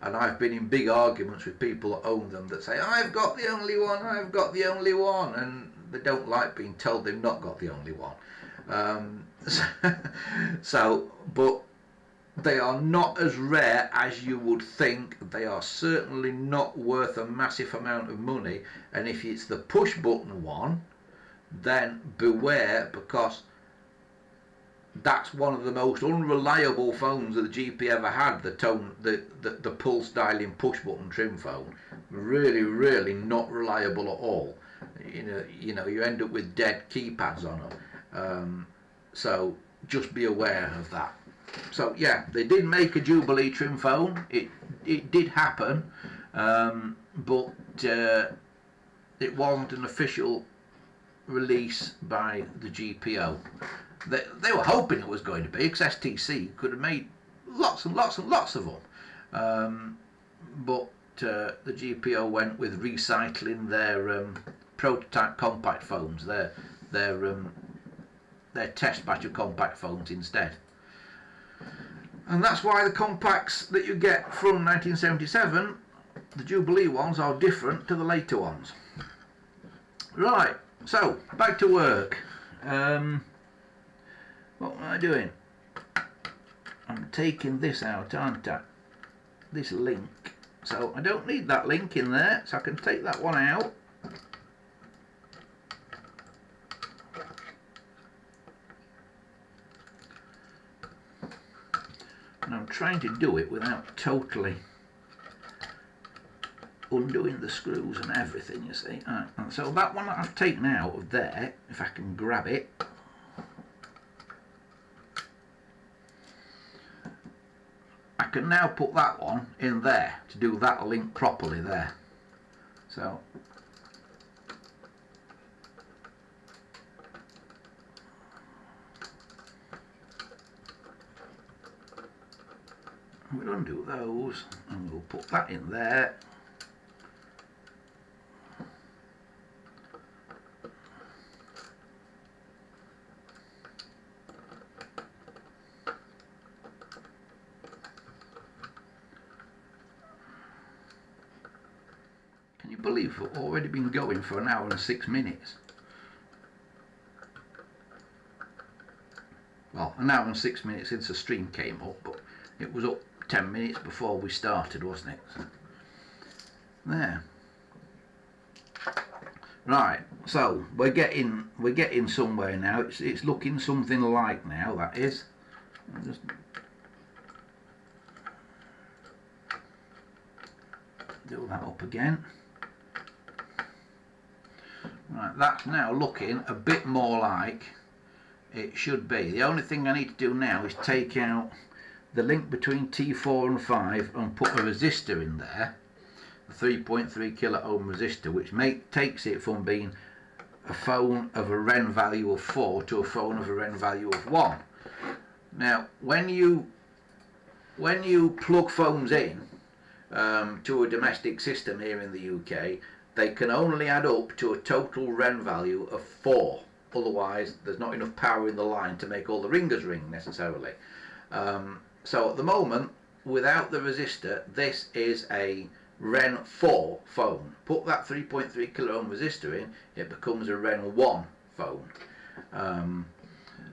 And I've been in big arguments with people that own them that say, I've got the only one, I've got the only one, and they don't like being told they've not got the only one. But they are not as rare as you would think. They are certainly not worth a massive amount of money, and if it's the push button one, then beware, because that's one of the most unreliable phones that the GP ever had. The pulse dialing push button trim phone, really not reliable at all. You end up with dead keypads on them. So just be aware of that. So yeah, they did make a Jubilee trim phone. It did happen, but it wasn't an official release by the GPO. They were hoping it was going to be, because STC could have made lots and lots of them, but the GPO went with recycling their prototype compact phones, their test batch of compact phones instead. And that's why the compacts that you get from 1977, the Jubilee ones, are different to the later ones. Right, so back to work. What am I doing? I'm taking this out, aren't I? This link. So I don't need that link in there, so I can take that one out. And I'm trying to do it without totally undoing the screws and everything, you see. And so that one that I've taken out of there, if I can grab it, I can now put that one in there to do that link properly there. So we'll undo those and we'll put that in there. Can you believe we've already been going for an hour and 6 minutes? Well, an hour and 6 minutes since the stream came up, but it was up 10 minutes before we started, wasn't it? There. Right, so we're getting somewhere now. It's looking something like now, that is. I'll just do that up again. Right, that's now looking a bit more like it should be. The only thing I need to do now is take out the link between T4 and 5 and put a resistor in there, a 3.3 kilo ohm resistor, which takes it from being a phone of a REN value of 4 to a phone of a REN value of 1. Now, when you plug phones in to a domestic system here in the UK, they can only add up to a total REN value of 4. Otherwise, there's not enough power in the line to make all the ringers ring necessarily. So at the moment, without the resistor, this is a REN 4 phone. Put that 3.3 kilo ohm resistor in, it becomes a REN 1 phone.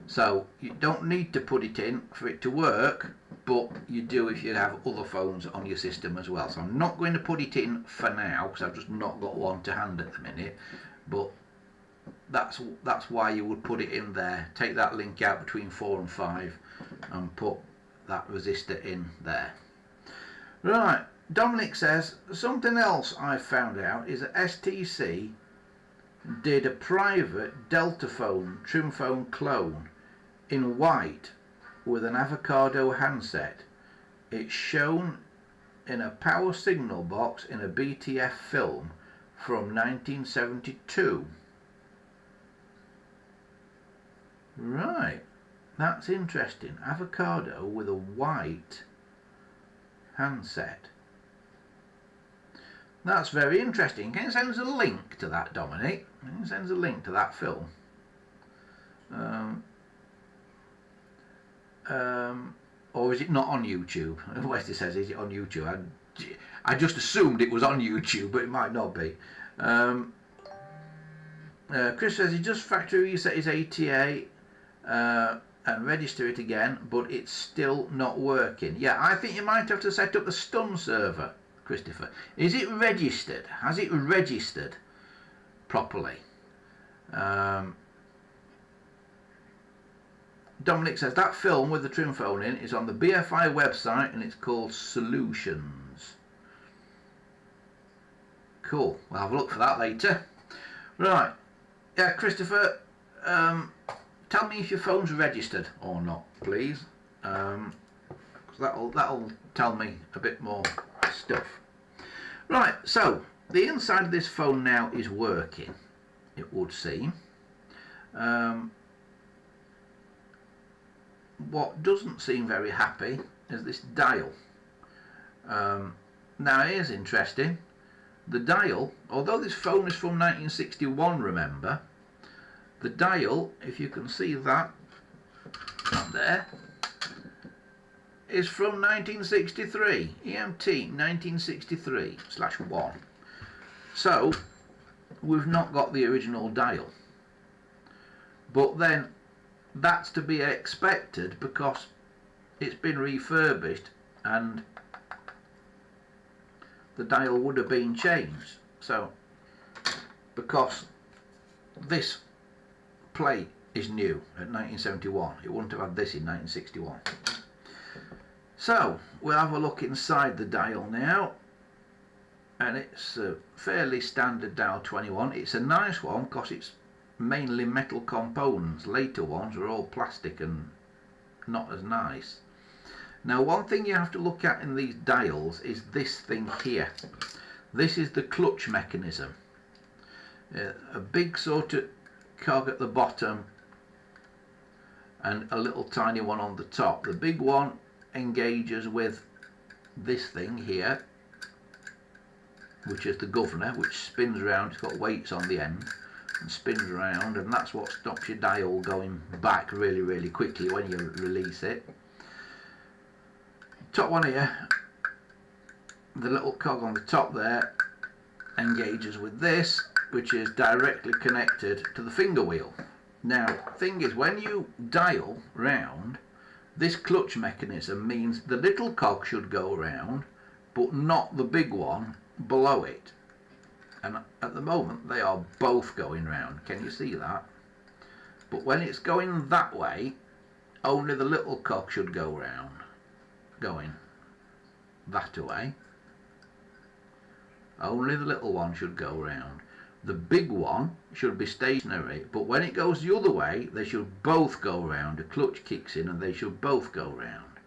So you don't need to put it in for it to work, but you do if you have other phones on your system as well. So I'm not going to put it in for now, because I've just not got one to hand at the minute, but that's why you would put it in there. Take that link out between 4 and 5 and put that resistor in there. Right, Dominic says something else I found out is that STC did a private Delta phone trim phone clone in white with an avocado handset. It's shown in a power signal box in a BTF film from 1972. Right, that's interesting. Avocado with a white handset. That's very interesting. Can you send us a link to that, Dominic? Can you send us a link to that film? Or is it not on YouTube? Westy says, is it on YouTube? I just assumed it was on YouTube, but it might not be. Chris says he just factory reset his ATA and register it again, but it's still not working. Yeah, I think you might have to set up the stun server, Christopher. Is it registered? Has it registered properly? Dominic says that film with the trim phone in is on the BFI website and it's called Solutions. Cool, we'll have a look for that later. Right, yeah, Christopher, tell me if your phone's registered or not, please. 'Cause that'll tell me a bit more stuff. Right, so the inside of this phone now is working, it would seem. What doesn't seem very happy is this dial. Now here's interesting. The dial, although this phone is from 1961, remember, the dial, if you can see that up there, is from 1963, EMT 1963/1. So we've not got the original dial. But then that's to be expected because it's been refurbished and the dial would have been changed. So because this plate is new at 1971, it wouldn't have had this in 1961. So we'll have a look inside the dial now, and it's a fairly standard dial 21. It's a nice one because it's mainly metal components. Later ones are all plastic and not as nice. Now one thing you have to look at in these dials is this thing here. This is the clutch mechanism. A big sort of cog at the bottom and a little tiny one on the top. The big one engages with this thing here, which is the governor, which spins around. It's got weights on the end and spins around, and that's what stops your dial going back really quickly when you release it. Top one here, the little cog on the top there, engages with this, which is directly connected to the finger wheel. Now thing is, when you dial round, this clutch mechanism means the little cog should go round but not the big one below it, and at the moment they are both going round. Can you see that? But when it's going that way, only the little cog should go round, going that way. Only the little one should go round. The big one should be stationary, but when it goes the other way, they should both go round. The clutch kicks in and they should both go round.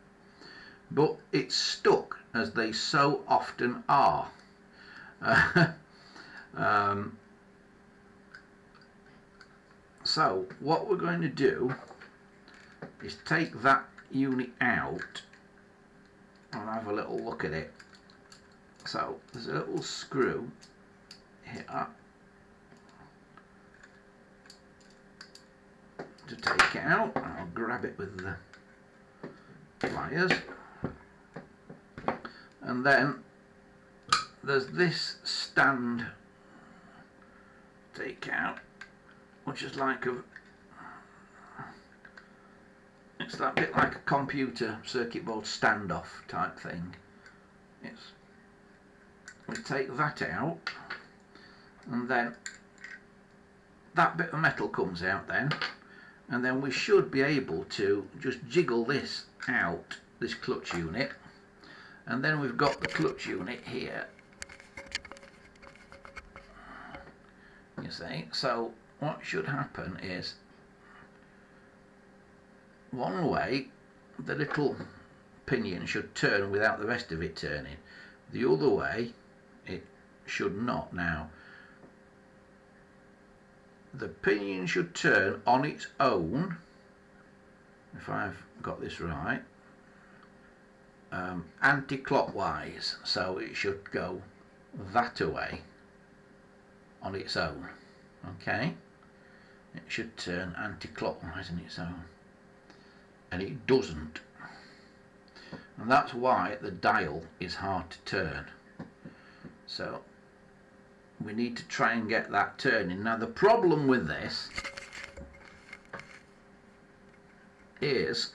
But it's stuck, as they so often are. So what we're going to do is take that unit out and have a little look at it. So there's a little screw here to take it out. I'll grab it with the pliers, and then there's this stand take out, which is like it's that bit like a computer circuit board standoff type thing. We take that out, and then that bit of metal comes out then, and then we should be able to just jiggle this out, this clutch unit, and then we've got the clutch unit here, you see. So what should happen is, one way the little pinion should turn without the rest of it turning, the other way it should not. Now the pinion should turn on its own, if I've got this right, anti-clockwise, so it should go that way on its own. Okay, it should turn anti-clockwise on its own, and it doesn't, and that's why the dial is hard to turn. So we need to try and get that turning. Now the problem with this is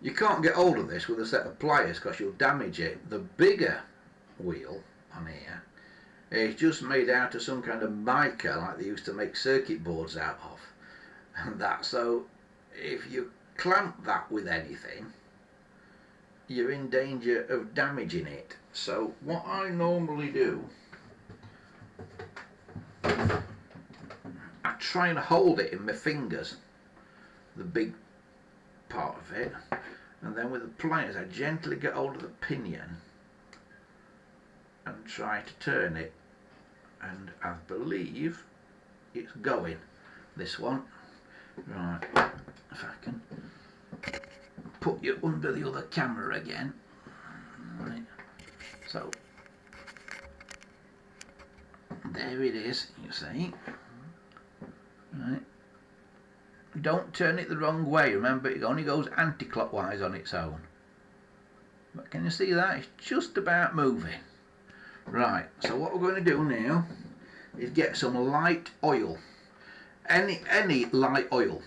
you can't get hold of this with a set of pliers because you'll damage it. The bigger wheel on here is just made out of some kind of mica, like they used to make circuit boards out of. and that. So if you clamp that with anything, you're in danger of damaging it. So what I normally do, I try and hold it in my fingers, the big part of it, and then with the pliers I gently get hold of the pinion and try to turn it, and I believe it's going, this one. Right, if I can put you under the other camera again. Right, so there it is, you see. Right, don't turn it the wrong way, remember it only goes anti-clockwise on its own. But can you see that? It's just about moving. Right, so what we're going to do now is get some light oil. Any light oil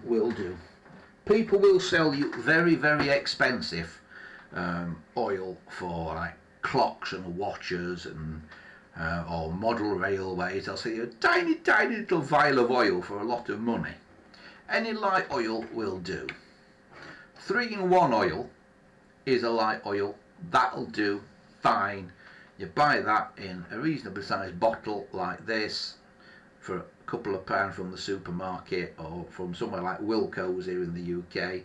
will do. People will sell you very, very expensive oil for like clocks and watches and or model railways. They'll sell you a tiny, tiny little vial of oil for a lot of money. Any light oil will do. 3-in-1 oil is a light oil. That'll do fine. You buy that in a reasonably sized bottle like this for a couple of pounds from the supermarket or from somewhere like Wilko's here in the UK.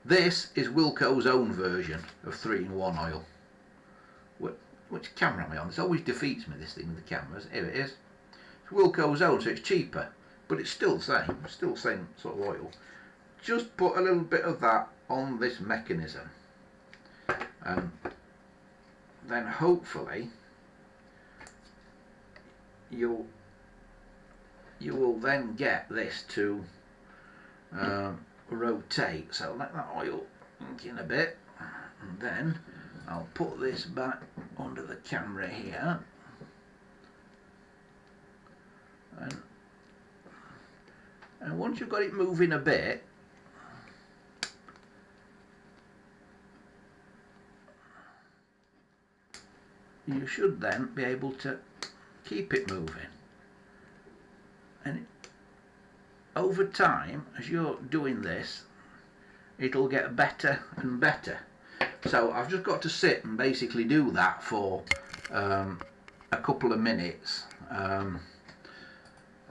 This is Wilko's own version of 3-in-1 oil. Which camera am I on? This always defeats me, this thing with the cameras. Here it is. It's Wilko's own, so it's cheaper, but it's still the same. It's still the same sort of oil. Just put a little bit of that on this mechanism, and then hopefully you will then get this to rotate. So let that oil ink in a bit, and then I'll put this back under the camera here, and once you've got it moving a bit, you should then be able to keep it moving. And over time, as you're doing this, it'll get better and better. So I've just got to sit and basically do that for a couple of minutes.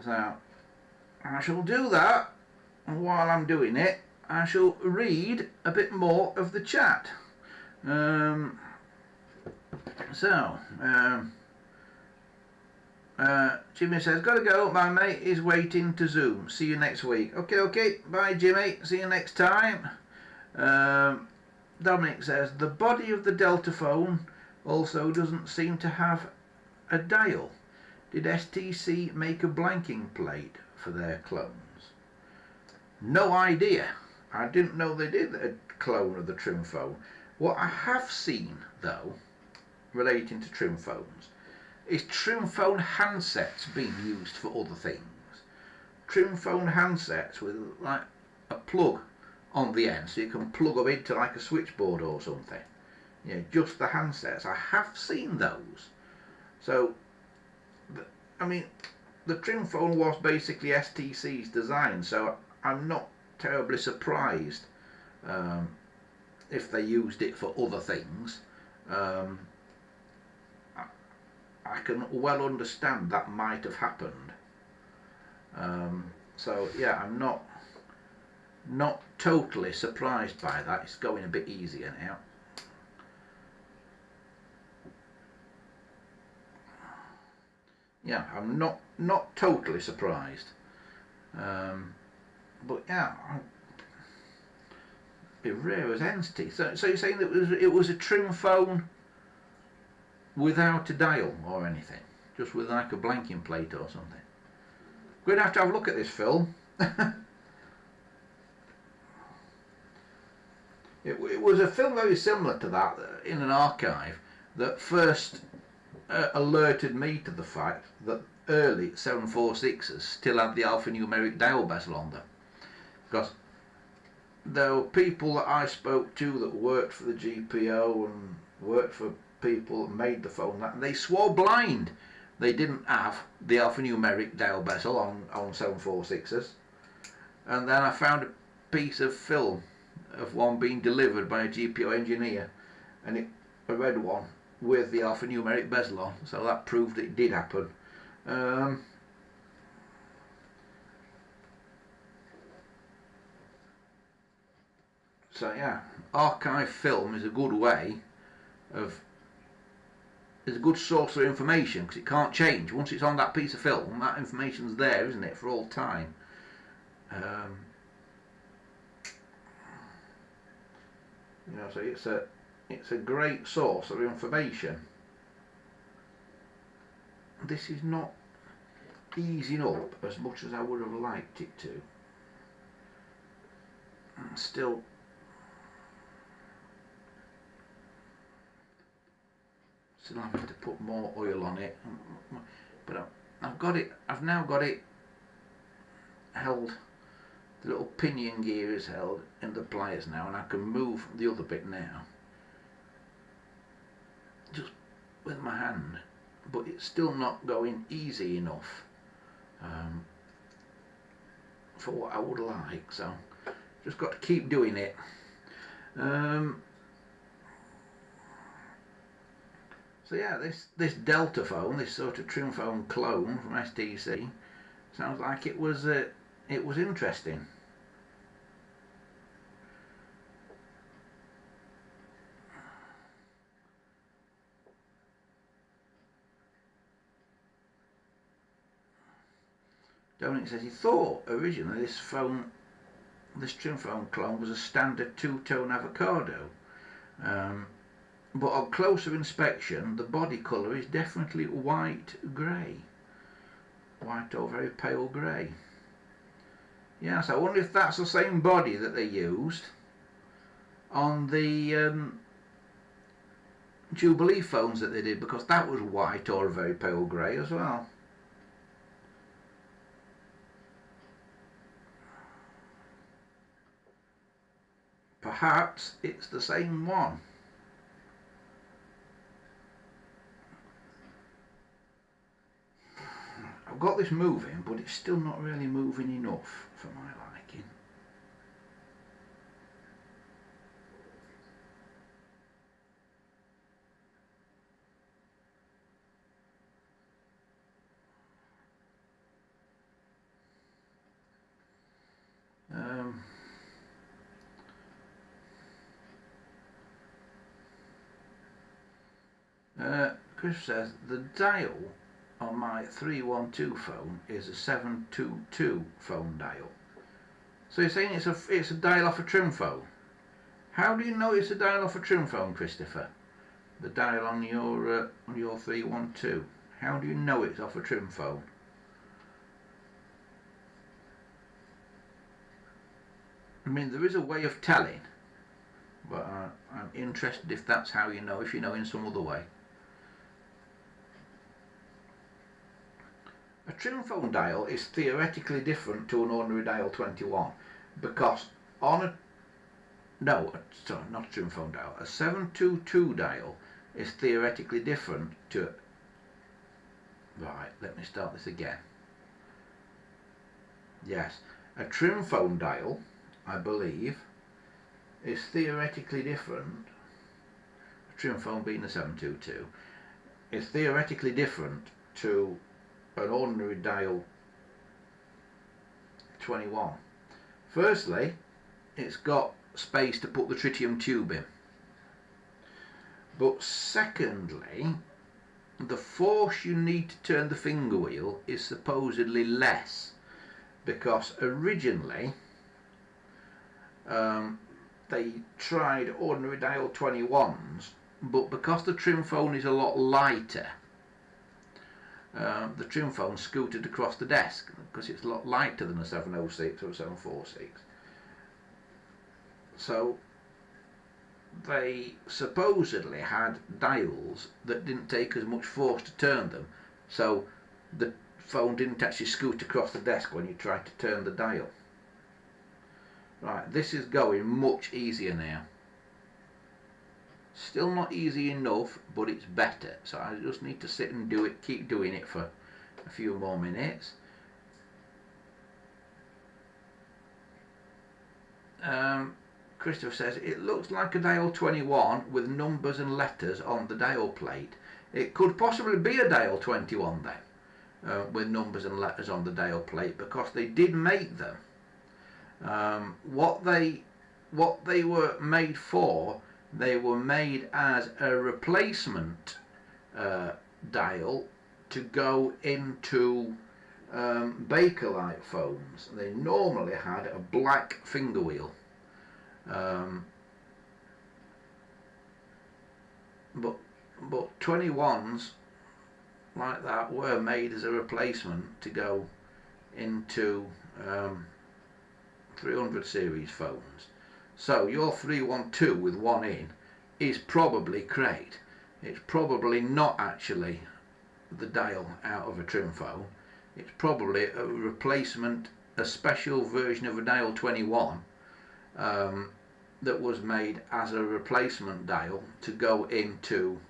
So I shall do that, and while I'm doing it I shall read a bit more of the chat. Jimmy says, gotta go, my mate is waiting to Zoom, see you next week. Okay, bye Jimmy, see you next time. Dominic says, the body of the Delta phone also doesn't seem to have a dial. Did STC make a blanking plate for their clones? No idea. I didn't know they did a clone of the trim phone. What I have seen though, relating to trim phones, is trim phone handsets being used for other things. Trim phone handsets with like a plug on the end, so you can plug them into like a switchboard or something. Yeah, just the handsets. I have seen those. So, I mean, the trim phone was basically STC's design, so I'm not terribly surprised if they used it for other things. I can well understand that might have happened. So yeah, I'm not totally surprised by that. It's going a bit easier now. Yeah, I'm not totally surprised. But yeah, be rare as hen's teeth. So you're saying that it was a trim phone without a dial or anything, just with like a blanking plate or something? We're going to have a look at this film. It was a film very similar to that in an archive that first alerted me to the fact that early 746s still had the alphanumeric dial bezel on them, because there were people that I spoke to that worked for the GPO and worked for people that made the phone, and they swore blind they didn't have the alphanumeric dial bezel on 746s. and then I found a piece of film of one being delivered by a GPO engineer, and a red one with the alphanumeric bezel on, so that proved it did happen. So yeah, archive film is a good way of, is a good source of information, because it can't change. Once it's on that piece of film, that information's there, isn't it, for all time. You know, so it's a great source of information. This is not easing up as much as I would have liked it to. I'm still having to put more oil on it, but I've now got it held. The little pinion gear is held in the pliers now, and I can move the other bit now just with my hand, but it's still not going easy enough for what I would like, so just got to keep doing it. So yeah, this Delta phone, this sort of trim phone clone from STC, sounds like it was interesting. Dominic says he thought originally this trim phone clone was a standard two-tone avocado, but on closer inspection the body colour is definitely white grey, white or very pale grey. Yes, I wonder if that's the same body that they used on the Jubilee phones that they did, because that was white or a very pale grey as well. Perhaps it's the same one. I've got this moving, but it's still not really moving enough for my liking. Chris says the dial on my 312 phone is a 722 phone dial. So you're saying it's a dial off a trim phone? How do you know it's a dial off a trim phone, Christopher? The dial on your 312. How do you know it's off a trim phone? I mean, there is a way of telling, but I'm interested if that's how you know, if you know in some other way. A trim phone dial is theoretically different to an ordinary dial 21, because sorry, not a trim phone dial. A 722 dial is theoretically different to... Right, let me start this again. Yes, a trim phone dial, I believe, is theoretically different. A trim phone being a 722 is theoretically different to an ordinary dial 21. Firstly, it's got space to put the tritium tube in, but secondly, the force you need to turn the finger wheel is supposedly less, because originally they tried ordinary dial 21s, but because the trim phone is a lot lighter, the trim phone scooted across the desk because it's a lot lighter than a 706 or a 746. So they supposedly had dials that didn't take as much force to turn them, so the phone didn't actually scoot across the desk when you tried to turn the dial. Right, this is going much easier now. Still not easy enough, but it's better. So I just need to sit and do it, keep doing it for a few more minutes. Christopher says, it looks like a dial 21 with numbers and letters on the dial plate. It could possibly be a dial 21 then, with numbers and letters on the dial plate, because they did make them. What they were made for, they were made as a replacement dial to go into Bakelite phones. They normally had a black finger wheel, but 21s like that were made as a replacement to go into 300 series phones. So your 312 with one in is probably crate. It's probably not actually the dial out of a trim phone. It's probably a replacement, a special version of a dial 21 that was made as a replacement dial to go into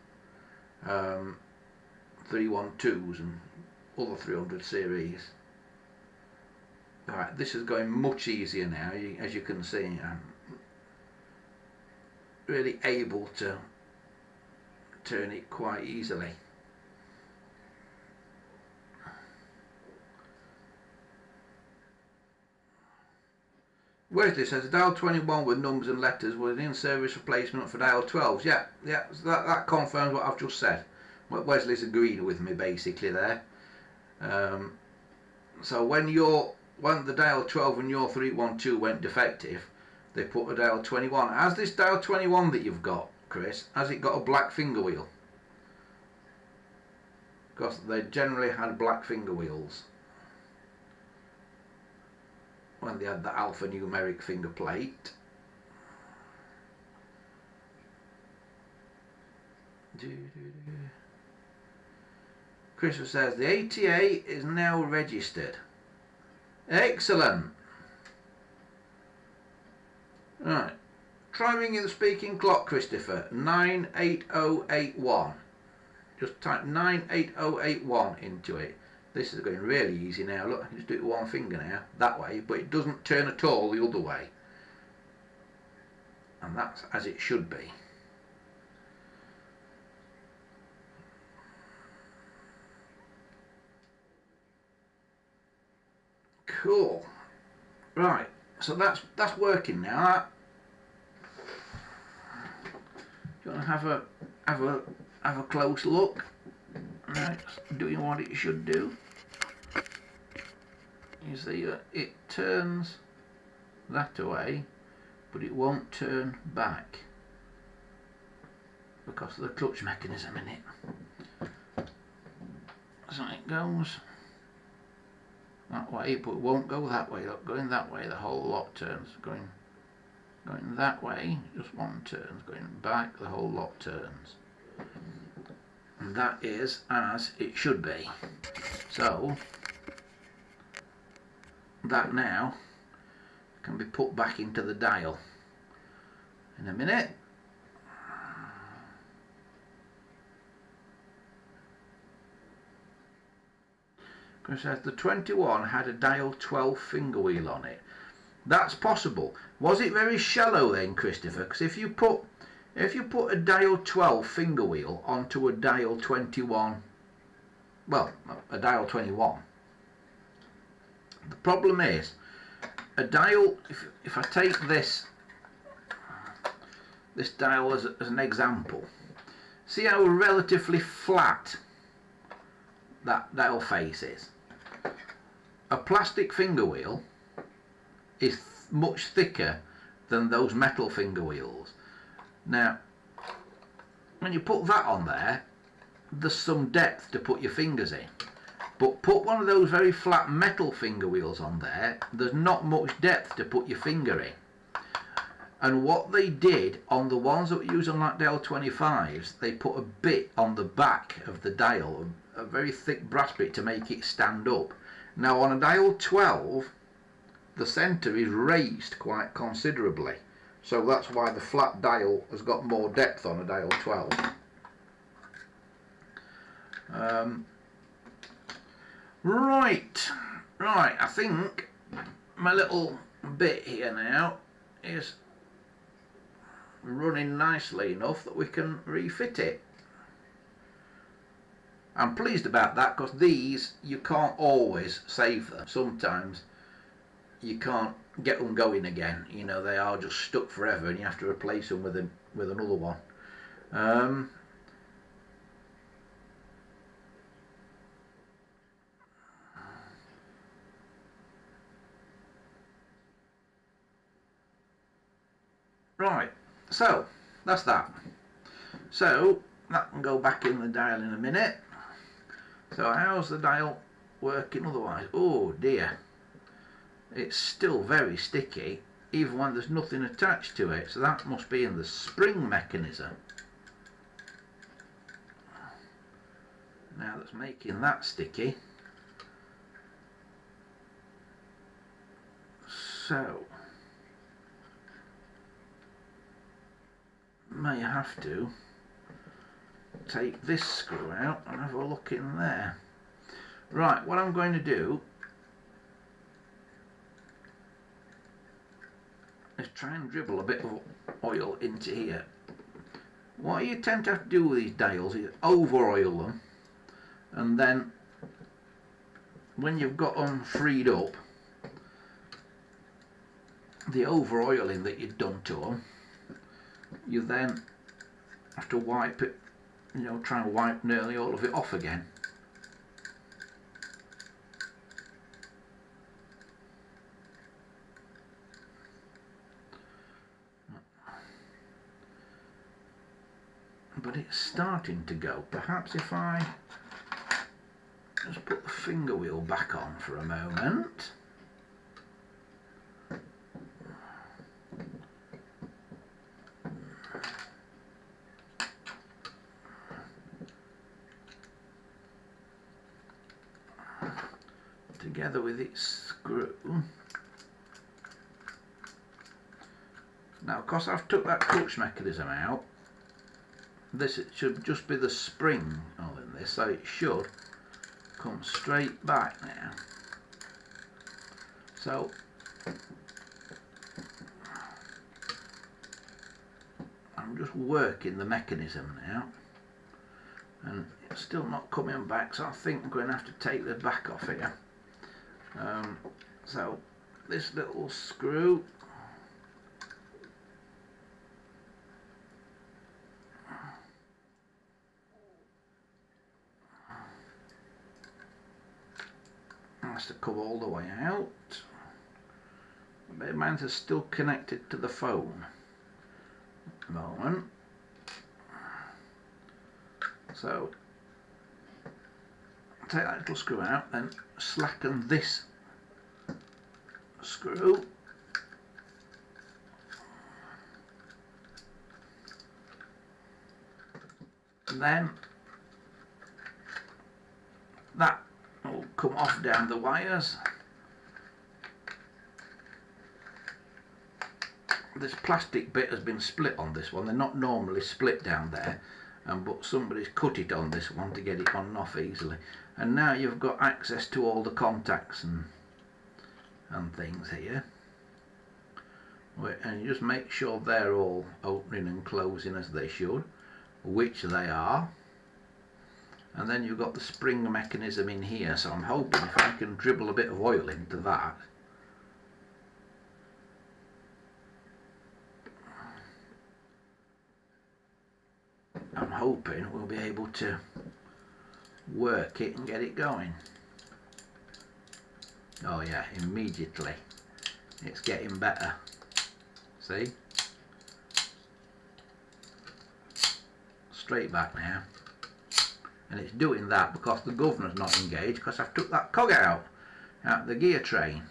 312s and other 300 series. Alright, this is going much easier now, as you can see. I'm really able to turn it quite easily. Wesley says, dial 21 with numbers and letters was an in-service replacement for dial 12s. Yeah, so that confirms what I've just said. Wesley's agreed with me basically there. So when the dial 12 and your 312 went defective, they put a dial 21. Has this dial 21 that you've got, Chris, has it got a black finger wheel? Because they generally had black finger wheels when they had the alphanumeric finger plate. Christopher says the ATA is now registered. Excellent. Right, try ringing the speaking clock, Christopher. 98081. Just type 98081 into it. This is going really easy now. Look, I can just do it with one finger now, that way, but it doesn't turn at all the other way. And that's as it should be. Cool. Right, so that's working now. Do you want to have a close look? Right, it's doing what it should do. You see, it turns that way, but it won't turn back because of the clutch mechanism in it. So it goes that way, but it won't go that way. Look, going that way, the whole lot turns. Going that way, just one turns. Going back, the whole lot turns. And that is as it should be. So that now can be put back into the dial in a minute. Chris says the 21 had a dial 12 finger wheel on it. That's possible. Was it very shallow then, Christopher? Because if you put a dial 12 finger wheel onto a dial 21, well, a dial 21, the problem is a dial, if I take this dial as an example, see how relatively flat that dial face is. A plastic finger wheel is much thicker than those metal finger wheels. Now, when you put that on there, there's some depth to put your fingers in. But put one of those very flat metal finger wheels on there, there's not much depth to put your finger in. And what they did on the ones that were used on like dial 25s, they put a bit on the back of the dial, a very thick brass bit to make it stand up. Now on a dial 12, the centre is raised quite considerably. So that's why the flat dial has got more depth on a dial 12. Right, I think my little bit here now is running nicely enough that we can refit it. I'm pleased about that, because these, you can't always save them. Sometimes you can't get them going again, you know, they are just stuck forever and you have to replace them with another one. Right, so that's that. So that can go back in the dial in a minute. So how's the dial working otherwise? Oh dear, it's still very sticky even when there's nothing attached to it, so that must be in the spring mechanism. Now that's making that sticky. So may have to take this screw out and have a look in there. Right, what I'm going to do is try and dribble a bit of oil into here. What you tend to have to do with these dials is over oil them, and then when you've got them freed up, the over oiling that you've done to them, you then have to wipe it, you know, try and wipe nearly all of it off again. But it's starting to go. Perhaps if I just put the finger wheel back on for a moment. Together with its screw. Now, of course, I've took that clutch mechanism out. This, it should just be the spring all in this, so it should come straight back now. So I'm just working the mechanism now, and it's still not coming back, so I think I'm going to have to take the back off here. So this little screw, has to come all the way out. But mine is still connected to the phone at the moment. So take that little screw out, then slacken this screw. And then that will come off down the wires. This plastic bit has been split on this one. They're not normally split down there, but somebody's cut it on this one to get it on and off easily. And now you've got access to all the contacts and things here. And you just make sure they're all opening and closing as they should, which they are. And then you've got the spring mechanism in here, so I'm hoping if I can dribble a bit of oil into that, I'm hoping we'll be able to work it and get it going. Oh yeah, immediately it's getting better. See? Straight back now. And it's doing that because the governor's not engaged, because I've took that cog out the gear train.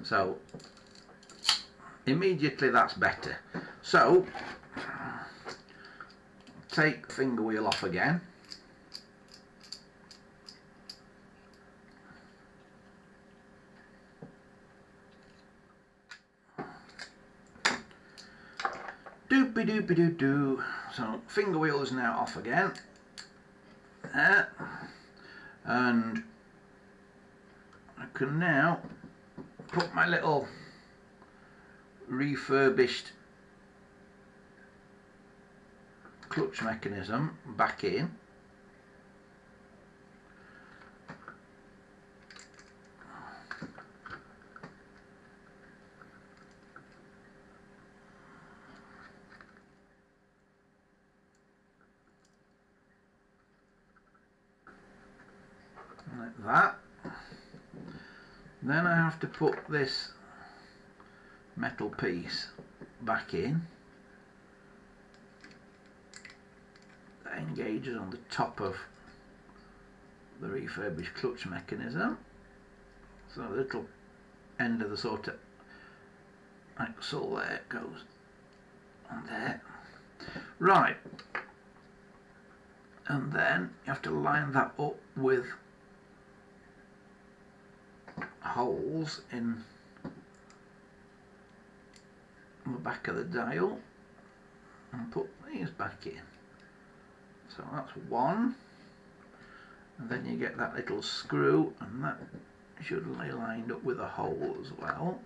So immediately that's better. So take the finger wheel off again. Doopy doopy doo doo. So finger wheel is now off again. There. And I can now put my little refurbished clutch mechanism back in. Like that. Then I have to put this metal piece back in. That engages on the top of the refurbished clutch mechanism. So the little end of the sort of axle there goes on there. Right. And then you have to line that up with holes in the back of the dial and put these back in. So that's one, and then you get that little screw, and that should lay lined up with a hole as well.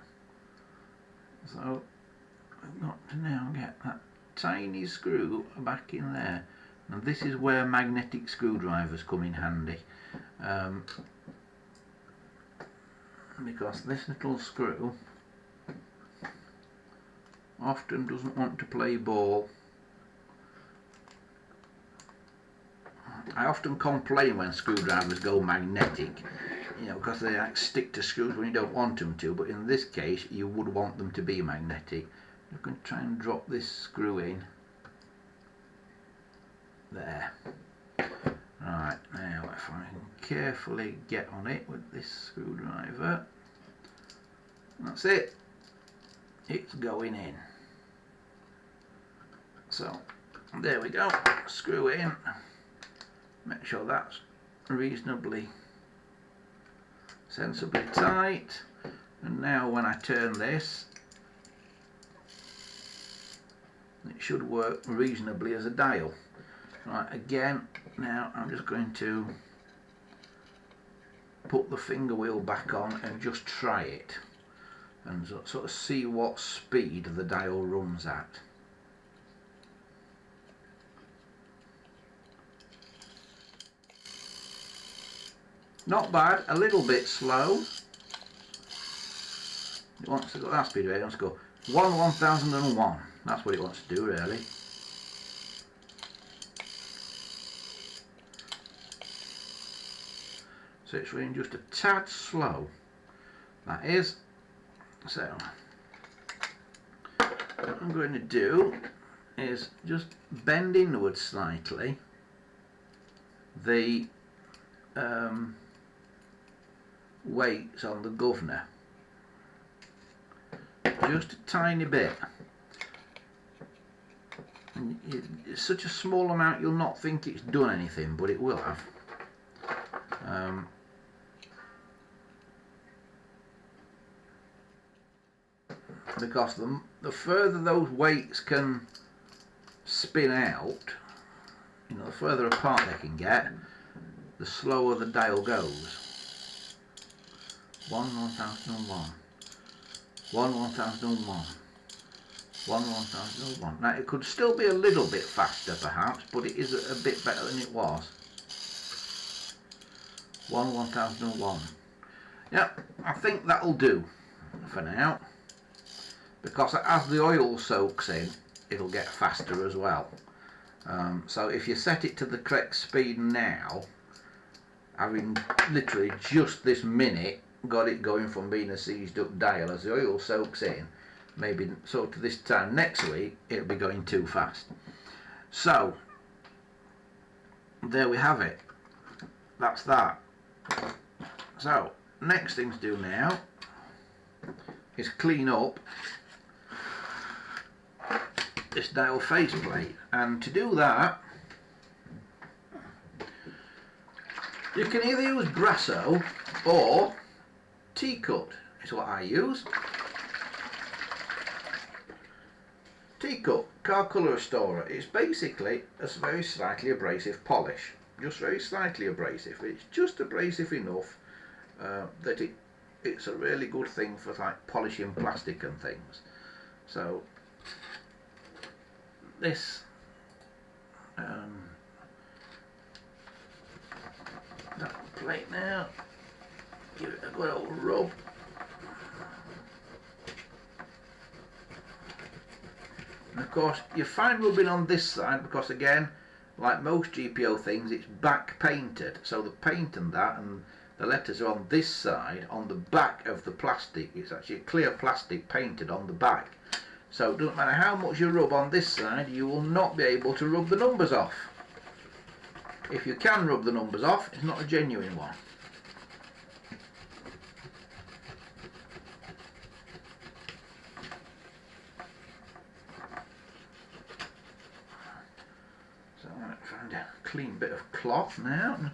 So I've got to now get that tiny screw back in there, and this is where magnetic screwdrivers come in handy. Because this little screw often doesn't want to play ball. I often complain when screwdrivers go magnetic, you know, because they like stick to screws when you don't want them to, but in this case you would want them to be magnetic. You can try and drop this screw in there. Right, now if I can carefully get on it with this screwdriver, that's it, it's going in. So there we go, screw in, make sure that's reasonably sensibly tight, and now when I turn this it should work reasonably as a dial. Right, again, now I'm just going to put the finger wheel back on and just try it and sort of see what speed the dial runs at. Not bad, a little bit slow. It wants to go that speed, it wants to go 1/1001. That's what it wants to do, really. So it's running just a tad slow, that is. So what I'm going to do is just bend inwards slightly the weights on the governor, just a tiny bit. And it's such a small amount you'll not think it's done anything, but it will have. Because the further those weights can spin out, you know, the further apart they can get, the slower the dial goes. 1/1001, 1/1001, 1/1001. Now it could still be a little bit faster perhaps, but it is a bit better than it was. 1/1001. Yeah, I think that'll do for now, because as the oil soaks in it'll get faster as well. So if you set it to the correct speed now, having literally just this minute got it going from being a seized up dial, as the oil soaks in, maybe so to this time next week it'll be going too fast. So there we have it, that's that. So next thing to do now is clean up this dial faceplate, and to do that you can either use Brasso or T-cut is what I use. T-cut, car colour restorer. It's basically a very slightly abrasive polish, just very slightly abrasive. It's just abrasive enough that it's a really good thing for like polishing plastic and things. So this that plate now, give it a good old rub. And of course you find rubbing on this side because, again, like most GPO things, it's back painted, so the paint and that and the letters are on this side, on the back of the plastic. It's actually a clear plastic painted on the back, so it doesn't matter how much you rub on this side, you will not be able to rub the numbers off. If you can rub the numbers off, it's not a genuine one. So I'm going to find a clean bit of cloth now.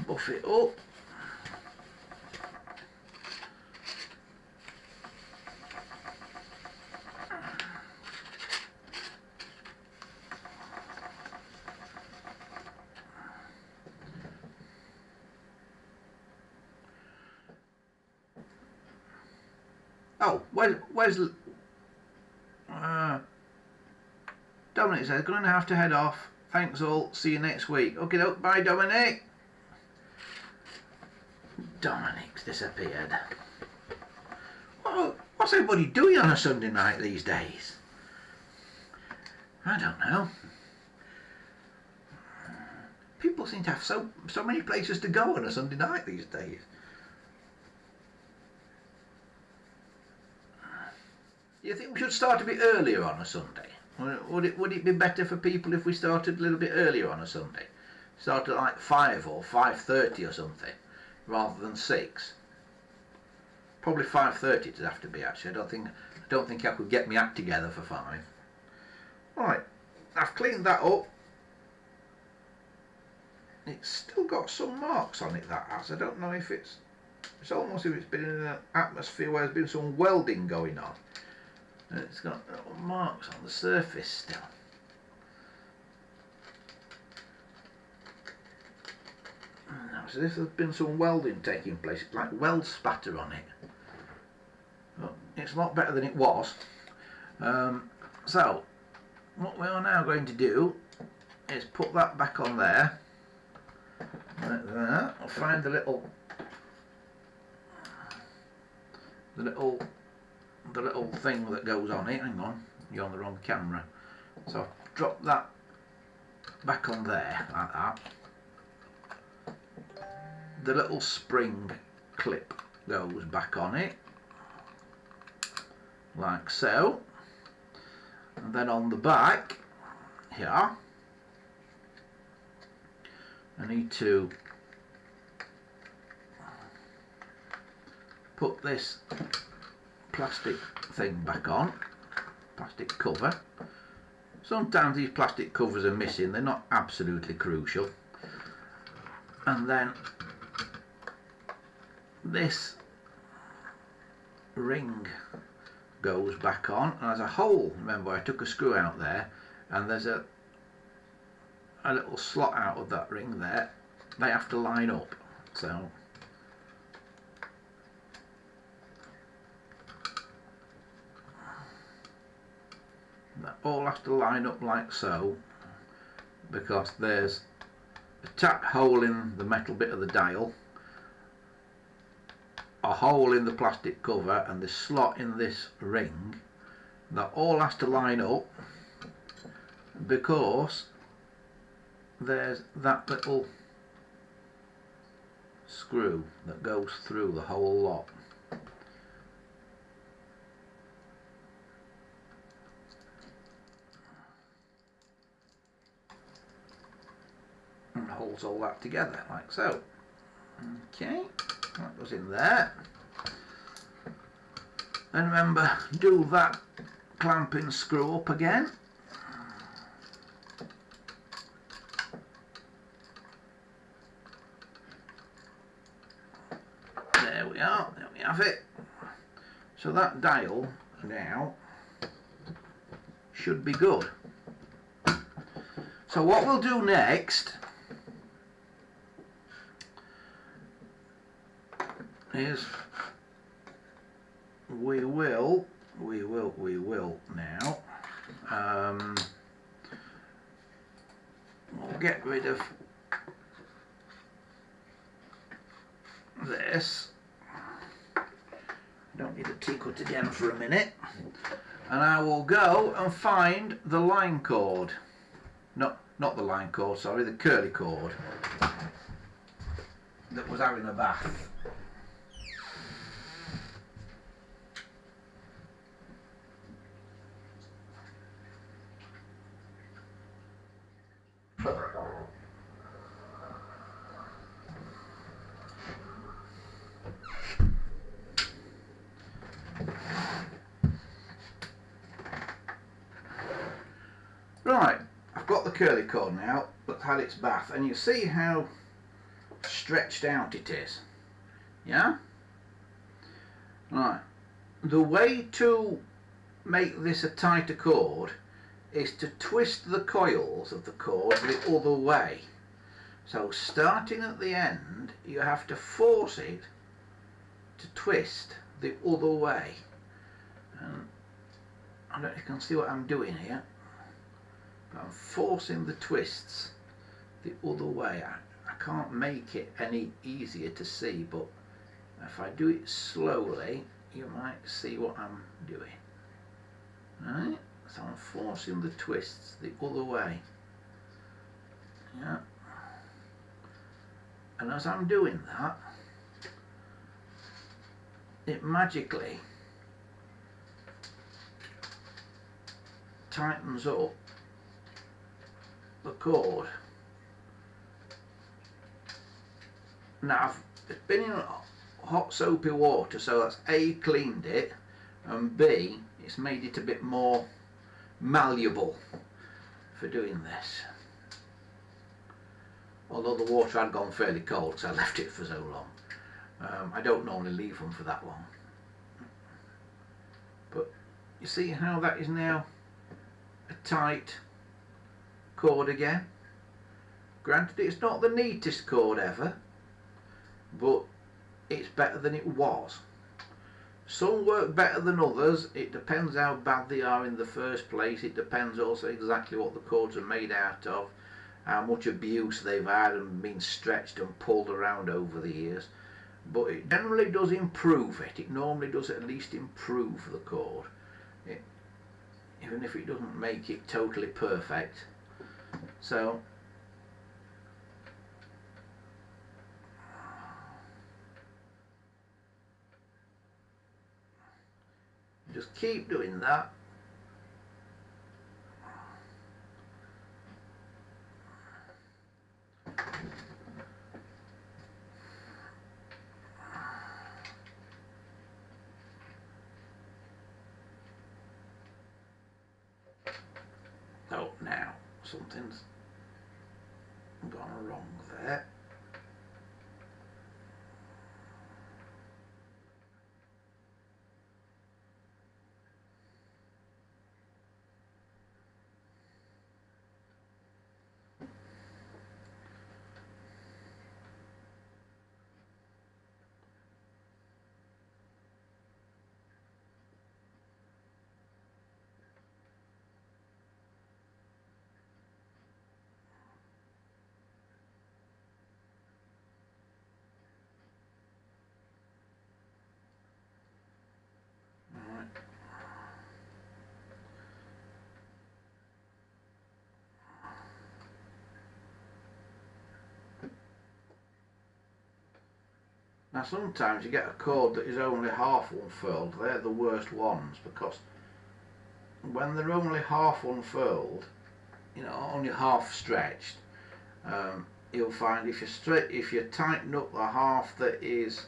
Buff it up. Oh, where's Dominic says, going to have to head off. Thanks all, see you next week. Okay, bye Dominic. Dominic's disappeared. What's everybody doing on a Sunday night these days? I don't know. People seem to have so many places to go on a Sunday night these days. You think we should start a bit earlier on a Sunday? Would it be better for people if we started a little bit earlier on a Sunday? Start at like 5 or 5:30 or something, rather than 6. Probably 5:30 it'd have to be, actually. I don't think I could get my act together for 5. Right, I've cleaned that up. It's still got some marks on it, that has. I don't know if it's almost as if it's been in an atmosphere where there's been some welding going on. And it's got little marks on the surface still. So this has been some welding taking place. It's like weld spatter on it. But it's a lot better than it was. So what we are now going to do is put that back on there. Like that. I'll find the little thing that goes on it. Hang on, you're on the wrong camera. So drop that back on there like that. The little spring clip goes back on it like so, and then on the back here I need to put this plastic thing back on, plastic cover. Sometimes these plastic covers are missing, they're not absolutely crucial. And then this ring goes back on, and there's a hole. Remember, I took a screw out there, and there's a little slot out of that ring there. They have to line up, so that all has to line up like so, because there's a tap hole in the metal bit of the dial, a hole in the plastic cover, and this slot in this ring. That all has to line up because there's that little screw that goes through the whole lot. And holds all that together like so. Okay, that goes in there. And remember, do that clamping screw up again. There we are, there we have it. So that dial now should be good. So what we'll do next, is we will now we'll get rid of this. Don't need a tea cut again for a minute, and I will go and find the line cord. Not the line cord, sorry, the curly cord that was having a bath. Right, I've got the curly cord now that's had its bath, and you see how stretched out it is. Yeah? Right. The way to make this a tighter cord is to twist the coils of the cord the other way. So starting at the end, you have to force it to twist the other way. And I don't know if you can see what I'm doing here. I'm forcing the twists the other way. I can't make it any easier to see, but if I do it slowly, you might see what I'm doing. Right? So I'm forcing the twists the other way. Yeah. And as I'm doing that, it magically tightens up the cord. Now it's been in hot soapy water, so that's A, cleaned it, and B, it's made it a bit more malleable for doing this. Although the water had gone fairly cold, so I left it for so long. I don't normally leave them for that long. But you see how that is now a tight cord again. Granted, it's not the neatest cord ever, but it's better than it was. Some work better than others. It depends how bad they are in the first place. It depends also exactly what the cords are made out of, how much abuse they've had and been stretched and pulled around over the years. But it generally does improve it. It normally does at least improve the cord, even if it doesn't make it totally perfect. So just keep doing that. Oh, now something's gone wrong there. Now sometimes you get a cord that is only half unfurled. They're the worst ones, because when they're only half unfurled, you know, only half stretched, you'll find if you tighten up the half that is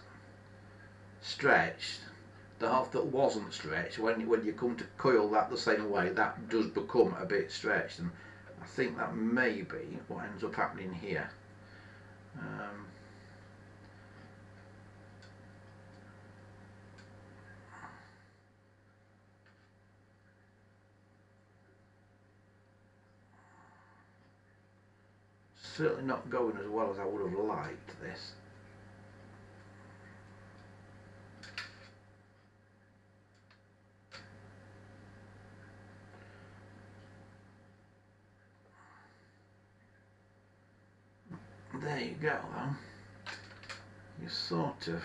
stretched, the half that wasn't stretched, when you come to coil that the same way, that does become a bit stretched, and I think that may be what ends up happening here. Certainly not going as well as I would have liked this. there you go then. You sort of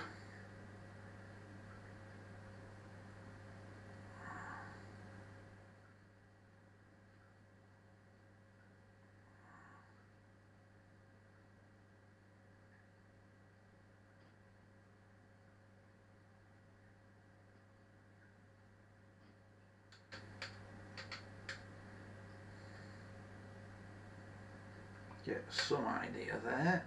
get some idea there.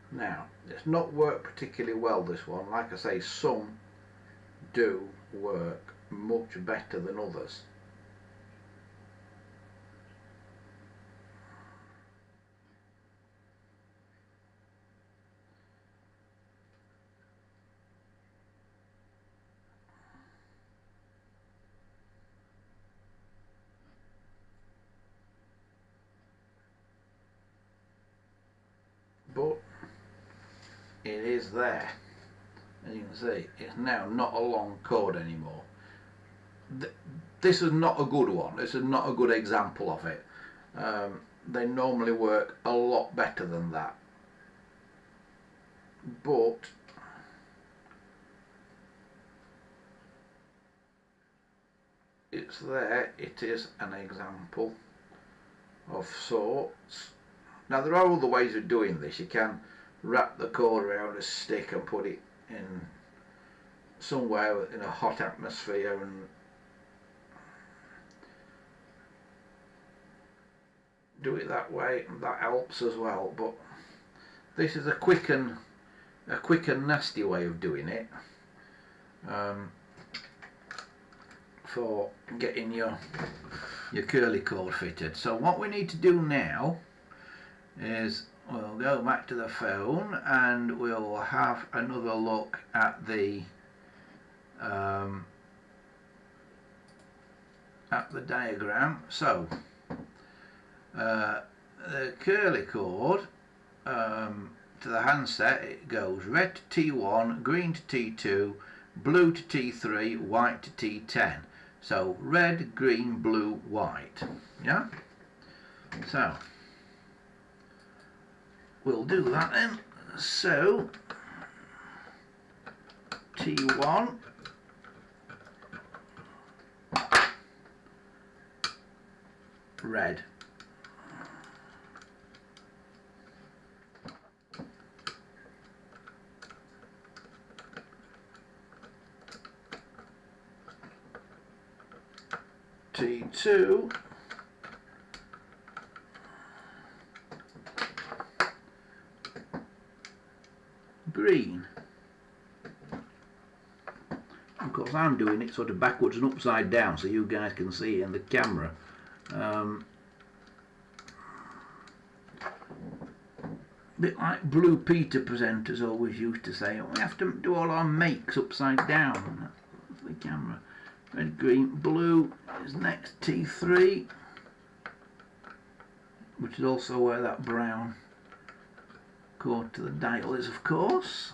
Now, it's not worked particularly well, this one. Like I say, some do work much better than others. But it is there. As you can see, it's now not a long cord anymore. This is not a good one. This is not a good example of it. They normally work a lot better than that. But it's there. It is an example of sorts. Now there are other ways of doing this. You can wrap the cord around a stick and put it in somewhere in a hot atmosphere and do it that way, and that helps as well. But this is a quick and nasty way of doing it, for getting your curly cord fitted. So what we need to do now is we'll go back to the phone and we'll have another look at the diagram. So the curly cord, to the handset, it goes red to T1, green to T2, blue to T3, white to T10. So red, green, blue, white. Yeah? So we'll do that then. So T1, red. T2, green. Of course I'm doing it sort of backwards and upside down so you guys can see it in the camera. Bit like Blue Peter presenters always used to say, we have to do all our makes upside down. That's the camera. Red, green, blue is next, T3, which is also where that brown cord to the dial is, of course.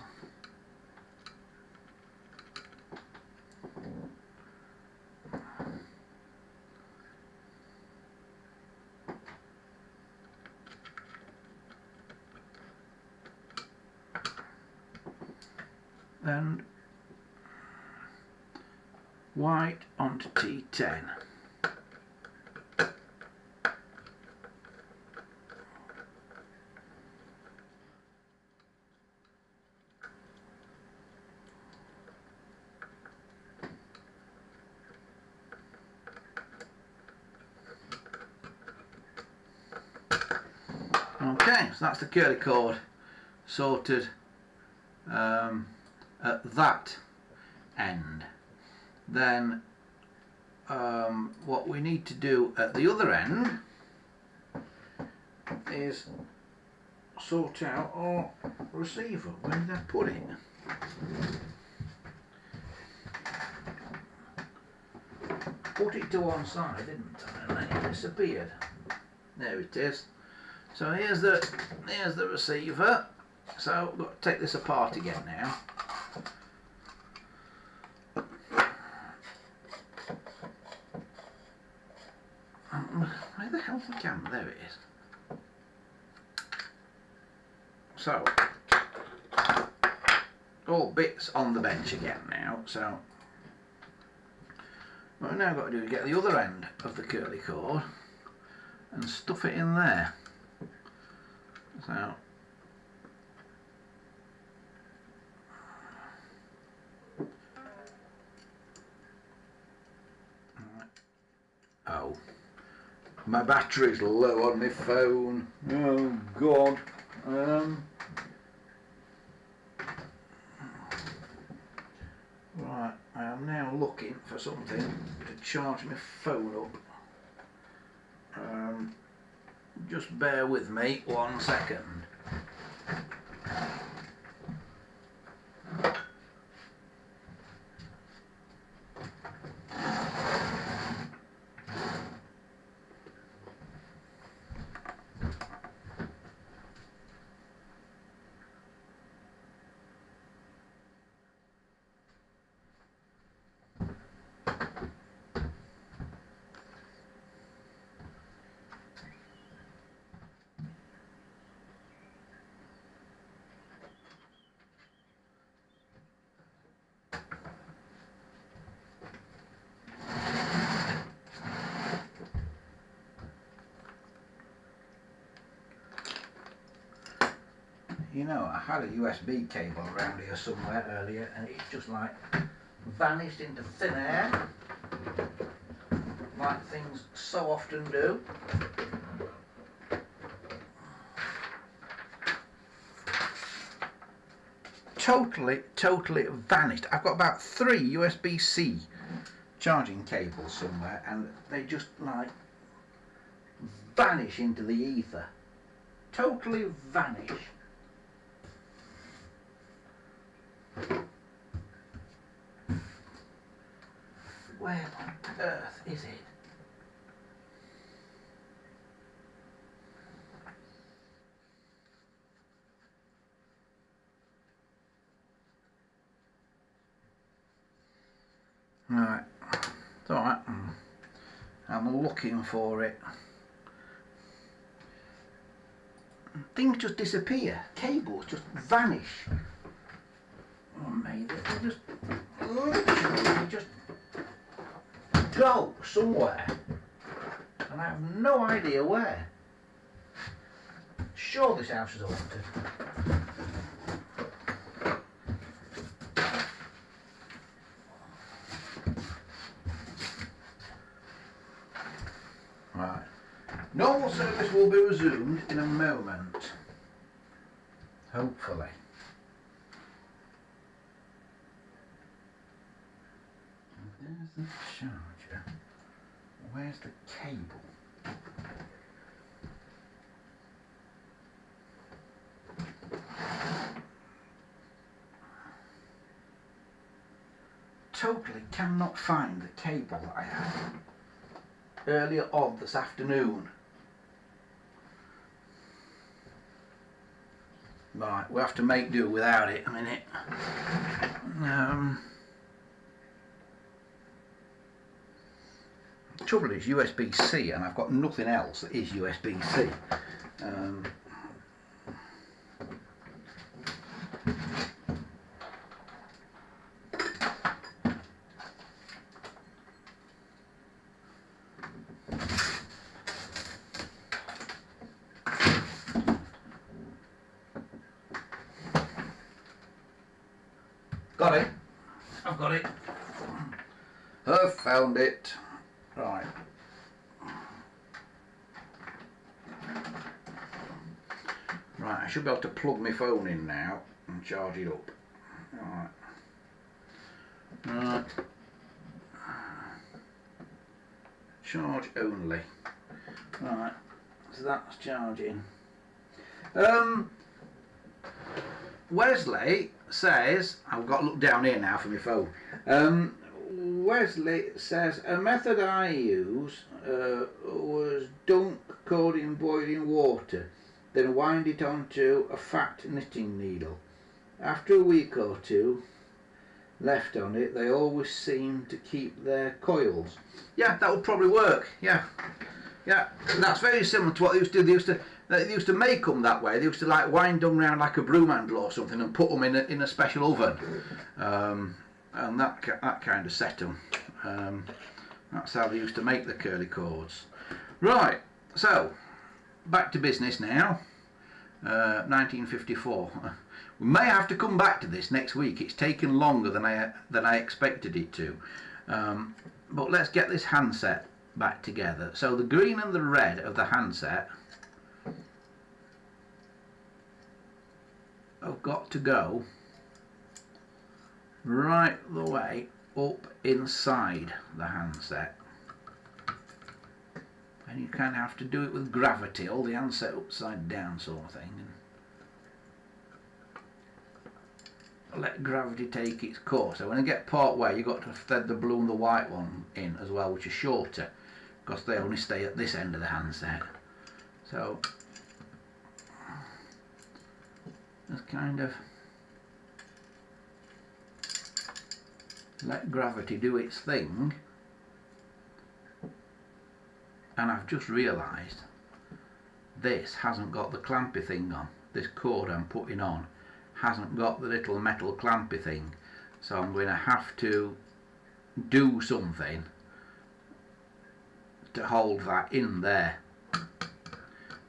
And white onto T10. Okay, so that's the curly cord sorted at that end. Then what we need to do at the other end is sort out our receiver. Where did I put it? Put it to one side, didn't I? And then it disappeared. There it is. So here's the receiver. So we've got to take this apart again now. Where the hell's the camera? There it is. So all bits on the bench again now. So what we've now got to do is get the other end of the curly cord and stuff it in there. So oh, my battery's low on my phone. Oh God. Right, I am now looking for something to charge my phone up. Just bear with me 1 second. You know, I had a USB cable around here somewhere earlier and it just like vanished into thin air, like things so often do. Totally vanished. I've got about 3 USB-C charging cables somewhere and they just like vanish into the ether. Totally vanish. Where on earth is it? Right, it's alright. I'm looking for it. Things just disappear. Cables just vanish. Oh mate, they just literally just go somewhere. And I have no idea where. Sure this house is haunted. Right. Normal service will be resumed in a moment. Hopefully. There's the charger. Where's the cable? Totally cannot find the cable that I had earlier on this afternoon. Right, we'll have to make do without it a minute. The trouble is USB-C and I've got nothing else that is USB-C. got it. I've got it. I've found it. Right. Right, I should be able to plug my phone in now and charge it up. Right. Right. Charge only. Right. So that's charging. Wesley says, I've got to look down here now for my phone. Wesley says, a method I use was dunk cod in boiling water, then wind it onto a fat knitting needle. After a week or two left on it, they always seem to keep their coils. Yeah, that would probably work. Yeah, that's very similar to what they used to do. They used to make them that way. They used to like wind them around like a broom handle or something and put them in a special oven, and that kind of set them. That's how they used to make the curly cords. Right, so back to business now. 1954. We may have to come back to this next week. It's taken longer than I expected it to. But let's get this handset back together. So the green and the red of the handset have got to go right the way up inside the handset. And you kind of have to do it with gravity, hold the handset upside down sort of thing, and let gravity take its course. So when you get part way, you've got to thread the blue and the white one in as well, which is shorter, because they only stay at this end of the handset. So just kind of let gravity do its thing. And I've just realised this hasn't got the clampy thing on. This cord I'm putting on hasn't got the little metal clampy thing, so I'm going to have to do something to hold that in there,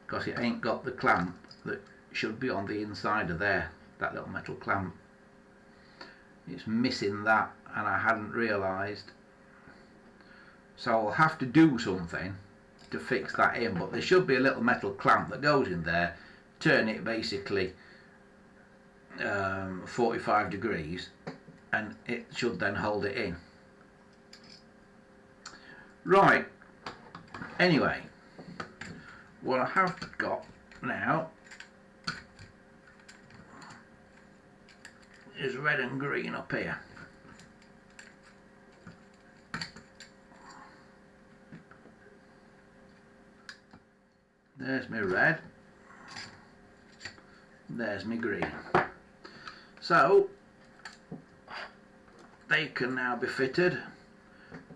because it ain't got the clamp that should be on the inside of there, that little metal clamp. It's missing that and I hadn't realised, so I'll have to do something to fix that in. But there should be a little metal clamp that goes in there, turn it basically 45 degrees, and it should then hold it in. Right, anyway, what I have got now is red and green up here. There's my red, there's my green. So they can now be fitted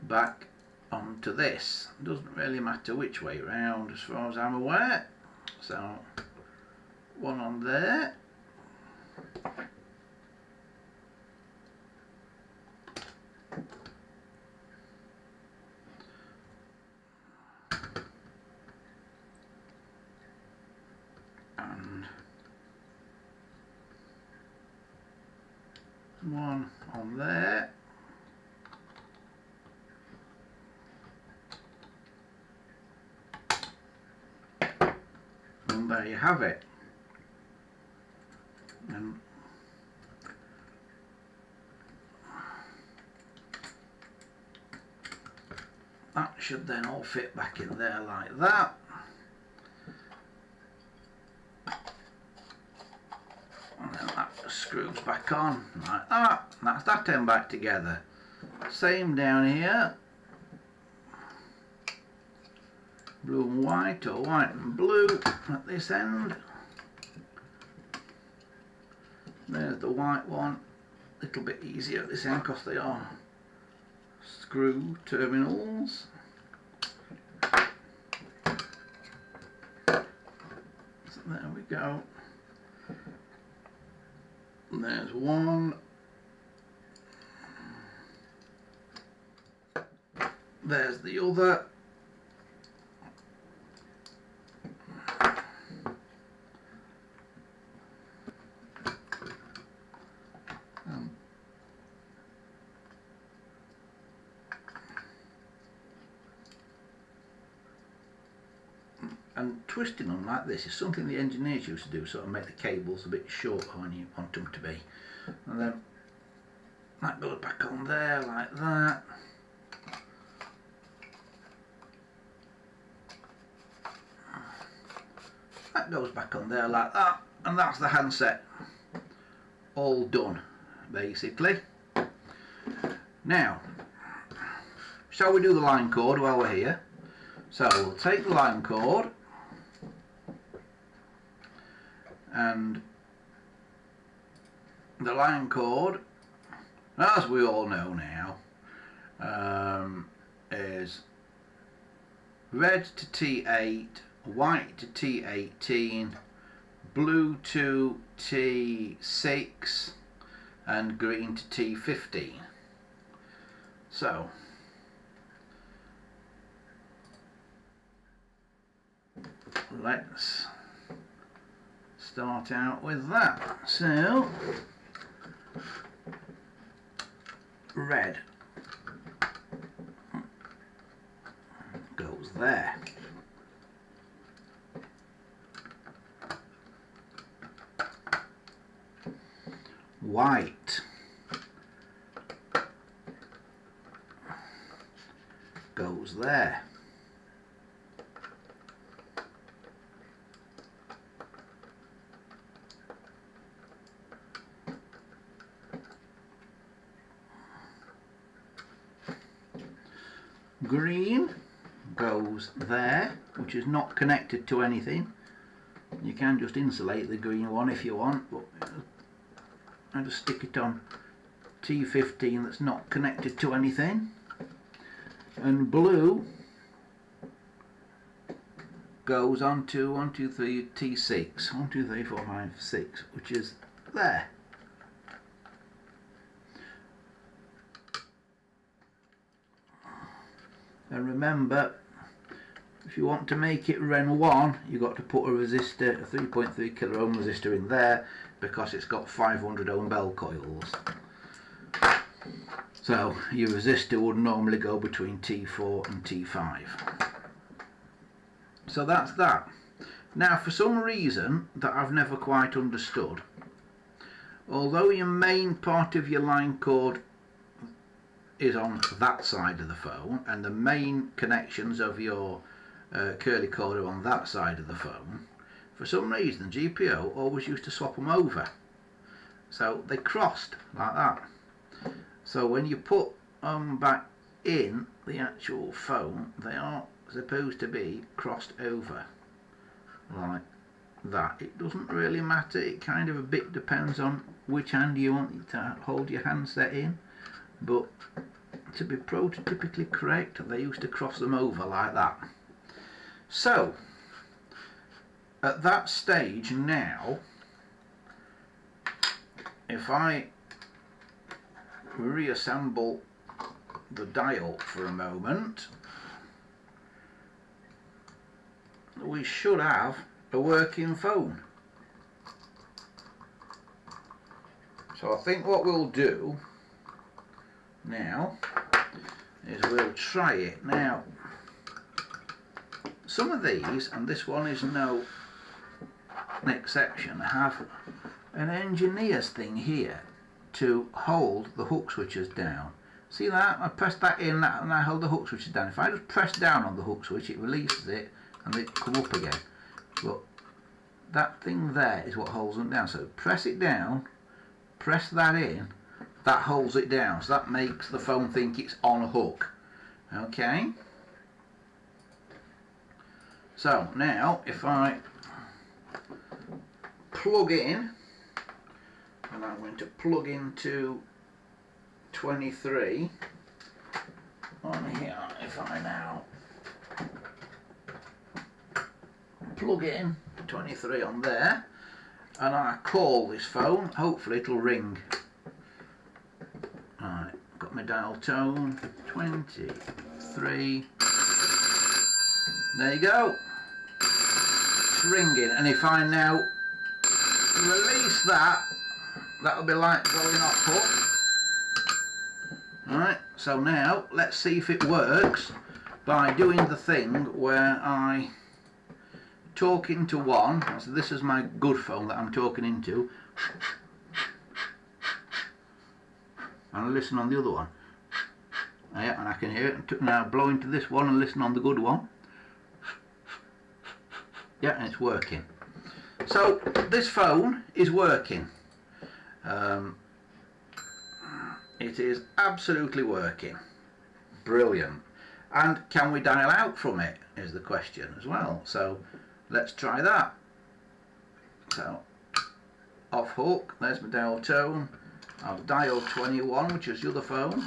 back onto this. Doesn't really matter which way round as far as I'm aware. So one on there, and one on there, and there you have it. And that should then all fit back in there like that. And then that screws back on like that. And that's that end back together. Same down here. Blue and white, or white and blue at this end. There's the white one. A little bit easier at this end because they are screw terminals. So there we go. And there's one. There's the other. And twisting them like this is something the engineers used to do, sort of make the cables a bit shorter when you want them to be. And then that goes back on there like that. That goes back on there like that, and that's the handset all done, basically. Now, shall we do the line cord while we're here? So we'll take the line cord and the line cord, as we all know now, is red to T8, white to T18, blue to T6 and green to T15. So let's start out with that. So red goes there. White goes there. Green goes there, which is not connected to anything. You can just insulate the green one if you want, but I just stick it on T15 that's not connected to anything. And blue goes on to 1, 2, 3, T6. 1, 2, 3, 4, 5, 6, which is there. And remember, if you want to make it Ren 1, you've got to put a resistor, a 3.3 kilo ohm resistor in there, because it's got 500 ohm bell coils. So your resistor would normally go between T4 and T5. So that's that. Now, for some reason that I've never quite understood, although your main part of your line cord is on that side of the phone and the main connections of your curly cord are on that side of the phone, for some reason GPO always used to swap them over, so they crossed like that. So when you put them back in the actual phone, they are supposed to be crossed over like that. It doesn't really matter, it kind of a bit depends on which hand you want to hold your handset in, but to be prototypically correct, they used to cross them over like that. So at that stage now, if I reassemble the dial for a moment, we should have a working phone. So I think what we'll do now is we'll try it. Now, some of these, and this one is no exception, have an engineer's thing here to hold the hook switches down. See that? I pressed that in and I held the hook switches down. If I just press down on the hook switch, it releases it and they come up again. But that thing there is what holds them down. So press it down, press that in, that holds it down. So that makes the phone think it's on a hook. Okay? So now if I plug in, and I'm going to plug into 23 on here, if I now plug in 23 on there and I call this phone, hopefully it'll ring. Right, got my dial tone, 23, there you go, it's ringing, and if I now release that, that'll be like going off hook. Alright, so now let's see if it works by doing the thing where I talking to one, so this is my good phone that I'm talking into, and I listen on the other one. Yeah, and I can hear it. Now blow into this one and listen on the good one. Yeah, and it's working. So this phone is working. It is absolutely working. Brilliant. And can we dial out from it is the question as well. So let's try that. So off hook, there's my dial tone. I'll dial 21, which is the other phone.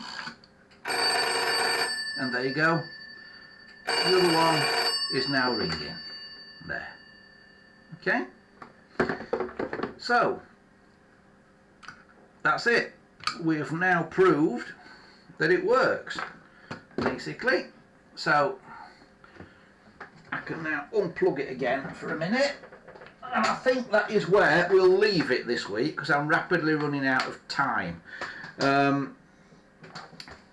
And there you go. The other one is now ringing. There. Okay? So that's it. We've now proved that it works, basically. So I can now unplug it again for a minute, and I think that is where we'll leave it this week because I'm rapidly running out of time.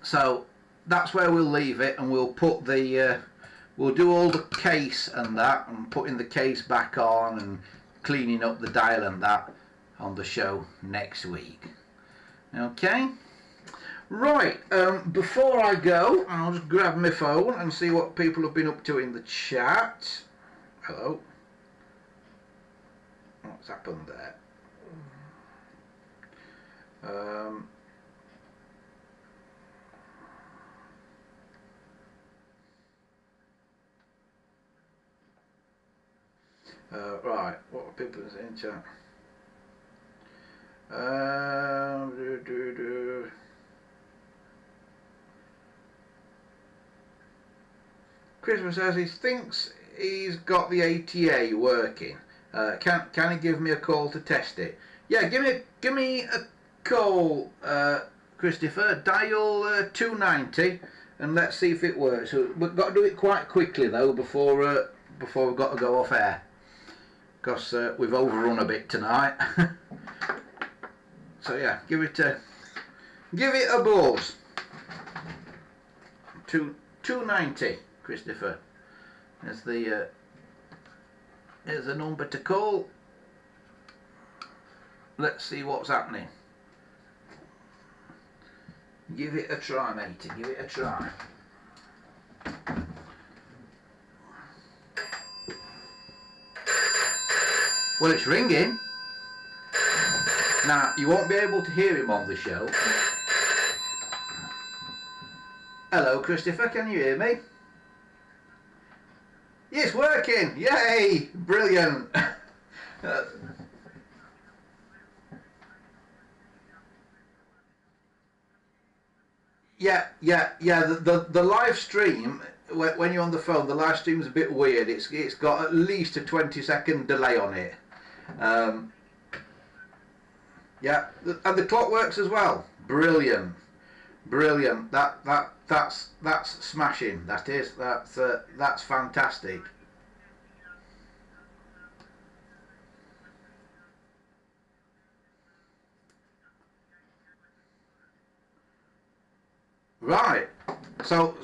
So that's where we'll leave it, and we'll put the we'll do all the case and that, and putting the case back on and cleaning up the dial and that on the show next week. Okay, right, before I go, I'll just grab my phone and see what people have been up to in the chat. Hello. What's happened there? Right, what are people in chat? Christopher says he thinks he's got the ATA working. Can he give me a call to test it? Yeah, give me a call, Christopher. Dial 290 and let's see if it works. So we've got to do it quite quickly though before we've got to go off air, because we've overrun a bit tonight. So yeah, give it a buzz. 290, Christopher. There's the number to call. Let's see what's happening. Give it a try, matey. Give it a try. Well, it's ringing. Now, you won't be able to hear him on the show. Hello, Christopher, can you hear me? Yeah, it's working! Yay! Brilliant! Yeah. The live stream, when you're on the phone, the live stream's a bit weird. It's got at least a 20-second delay on it. Yeah, and the clock works as well. Brilliant. That's smashing. That is. That's fantastic. Right. So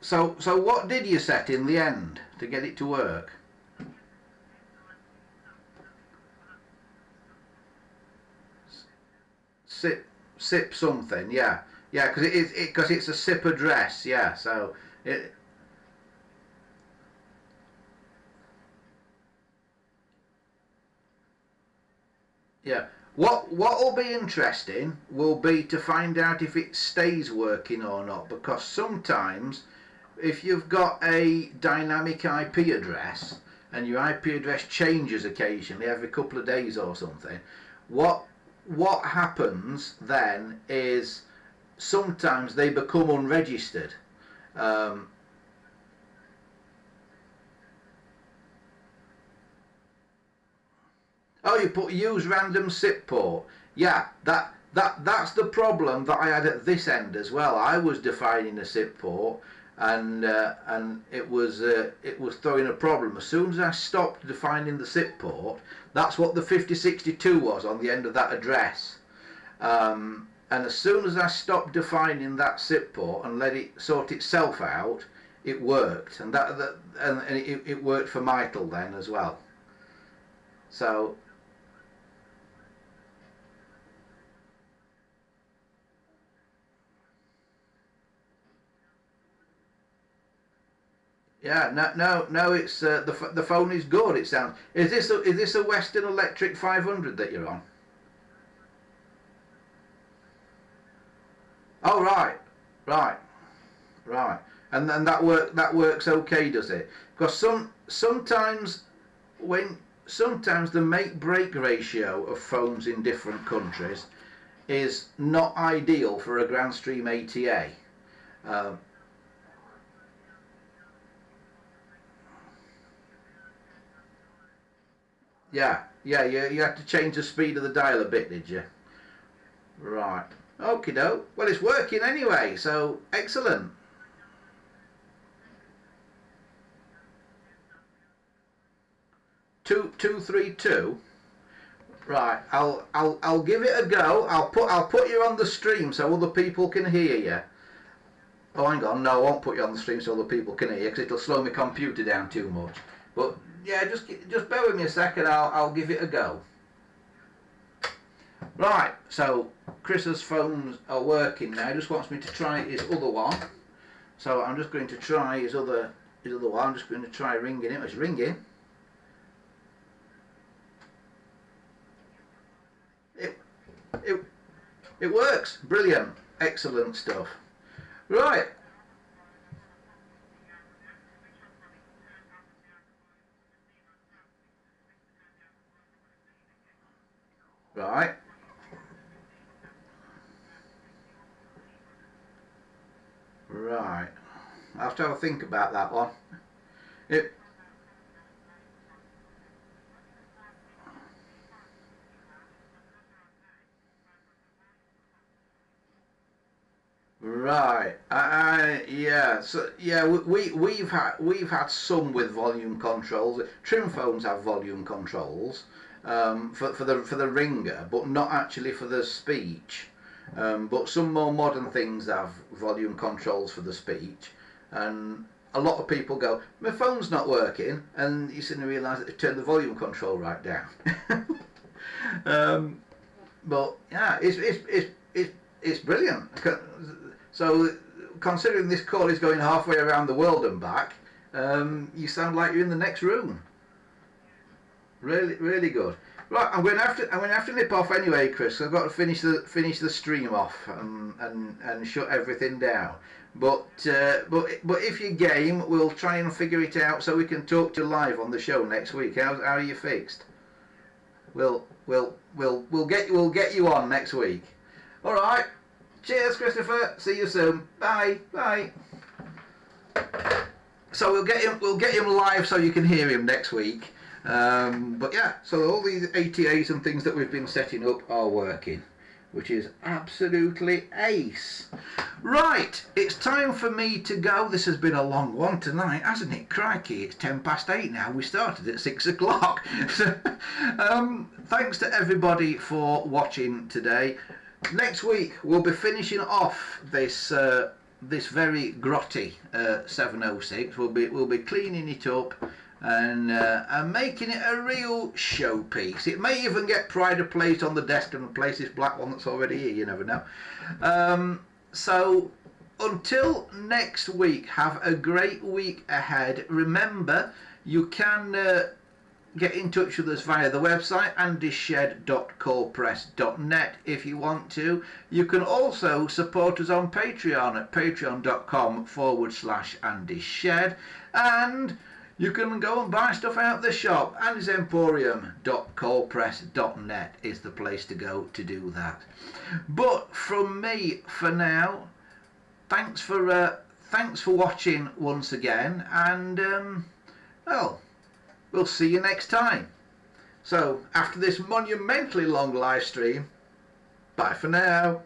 what did you set in the end to get it to work? SIP something, yeah, because it's a SIP address, yeah. So it. Yeah. What will be interesting will be to find out if it stays working or not, because sometimes if you've got a dynamic IP address and your IP address changes occasionally every couple of days or something, what happens then is sometimes they become unregistered. Oh, you put use random SIP port. Yeah, that's the problem that I had at this end as well. I was defining a SIP port, and it was throwing a problem. As soon as I stopped defining the SIP port, that's what the 5062 was on the end of that address. And as soon as I stopped defining that SIP port and let it sort itself out, it worked, and it worked for Michael then as well. So yeah, no, it's the phone is good. It sounds. Is this a Western Electric 500 that you're on? Oh right, right, right. And then that works okay, does it? Because sometimes the make break ratio of phones in different countries is not ideal for a Grandstream ATA. Um, yeah. You had to change the speed of the dial a bit, did you? Right. Okie doke. Well, it's working anyway, so excellent. 2232. Right. I'll give it a go. I'll put you on the stream so other people can hear you. Oh, hang on. No, I won't put you on the stream so other people can hear you because it'll slow my computer down too much. But yeah, just bear with me a second. I'll give it a go. Right. So Chris's phones are working now. He just wants me to try his other one. So I'm just going to try his other one. I'm just going to try ringing it. It's ringing. It it it works. Brilliant. Excellent stuff. Right. Right. Right. I'll have to have a think about that one. It Right. Yeah. So yeah, we've had some with volume controls. Trim phones have volume controls for the ringer, but not actually for the speech. But some more modern things have volume controls for the speech, and a lot of people go, "My phone's not working," and you suddenly realise that they turned the volume control right down. um, but yeah, it's brilliant. So, considering this call is going halfway around the world and back, you sound like you're in the next room. Really, really good. Right, I'm going to have to nip off anyway, Chris. I've got to finish the stream off and shut everything down. But if you're game, we'll try and figure it out so we can talk to you live on the show next week. How are you fixed? We'll get you on next week. All right. Cheers, Christopher. See you soon. Bye. Bye. So we'll get him live so you can hear him next week. But yeah, so all these ATAs and things that we've been setting up are working, which is absolutely ace. Right, it's time for me to go. This has been a long one tonight, hasn't it? Crikey, it's 8:10 now. We started at 6 o'clock. So, thanks to everybody for watching today. Next week we'll be finishing off this very grotty 706. We'll be cleaning it up and making it a real showpiece. It may even get pride of place on the desk and replace this black one that's already here. You never know. So until next week, have a great week ahead. Remember, you can get in touch with us via the website andyshed.colepress.net if you want to. You can also support us on Patreon at patreon.com/andyshed, and you can go and buy stuff out of the shop. andysemporium.colepress.net is the place to go to do that. But from me for now, thanks for watching once again, and well, we'll see you next time. So after this monumentally long live stream, bye for now.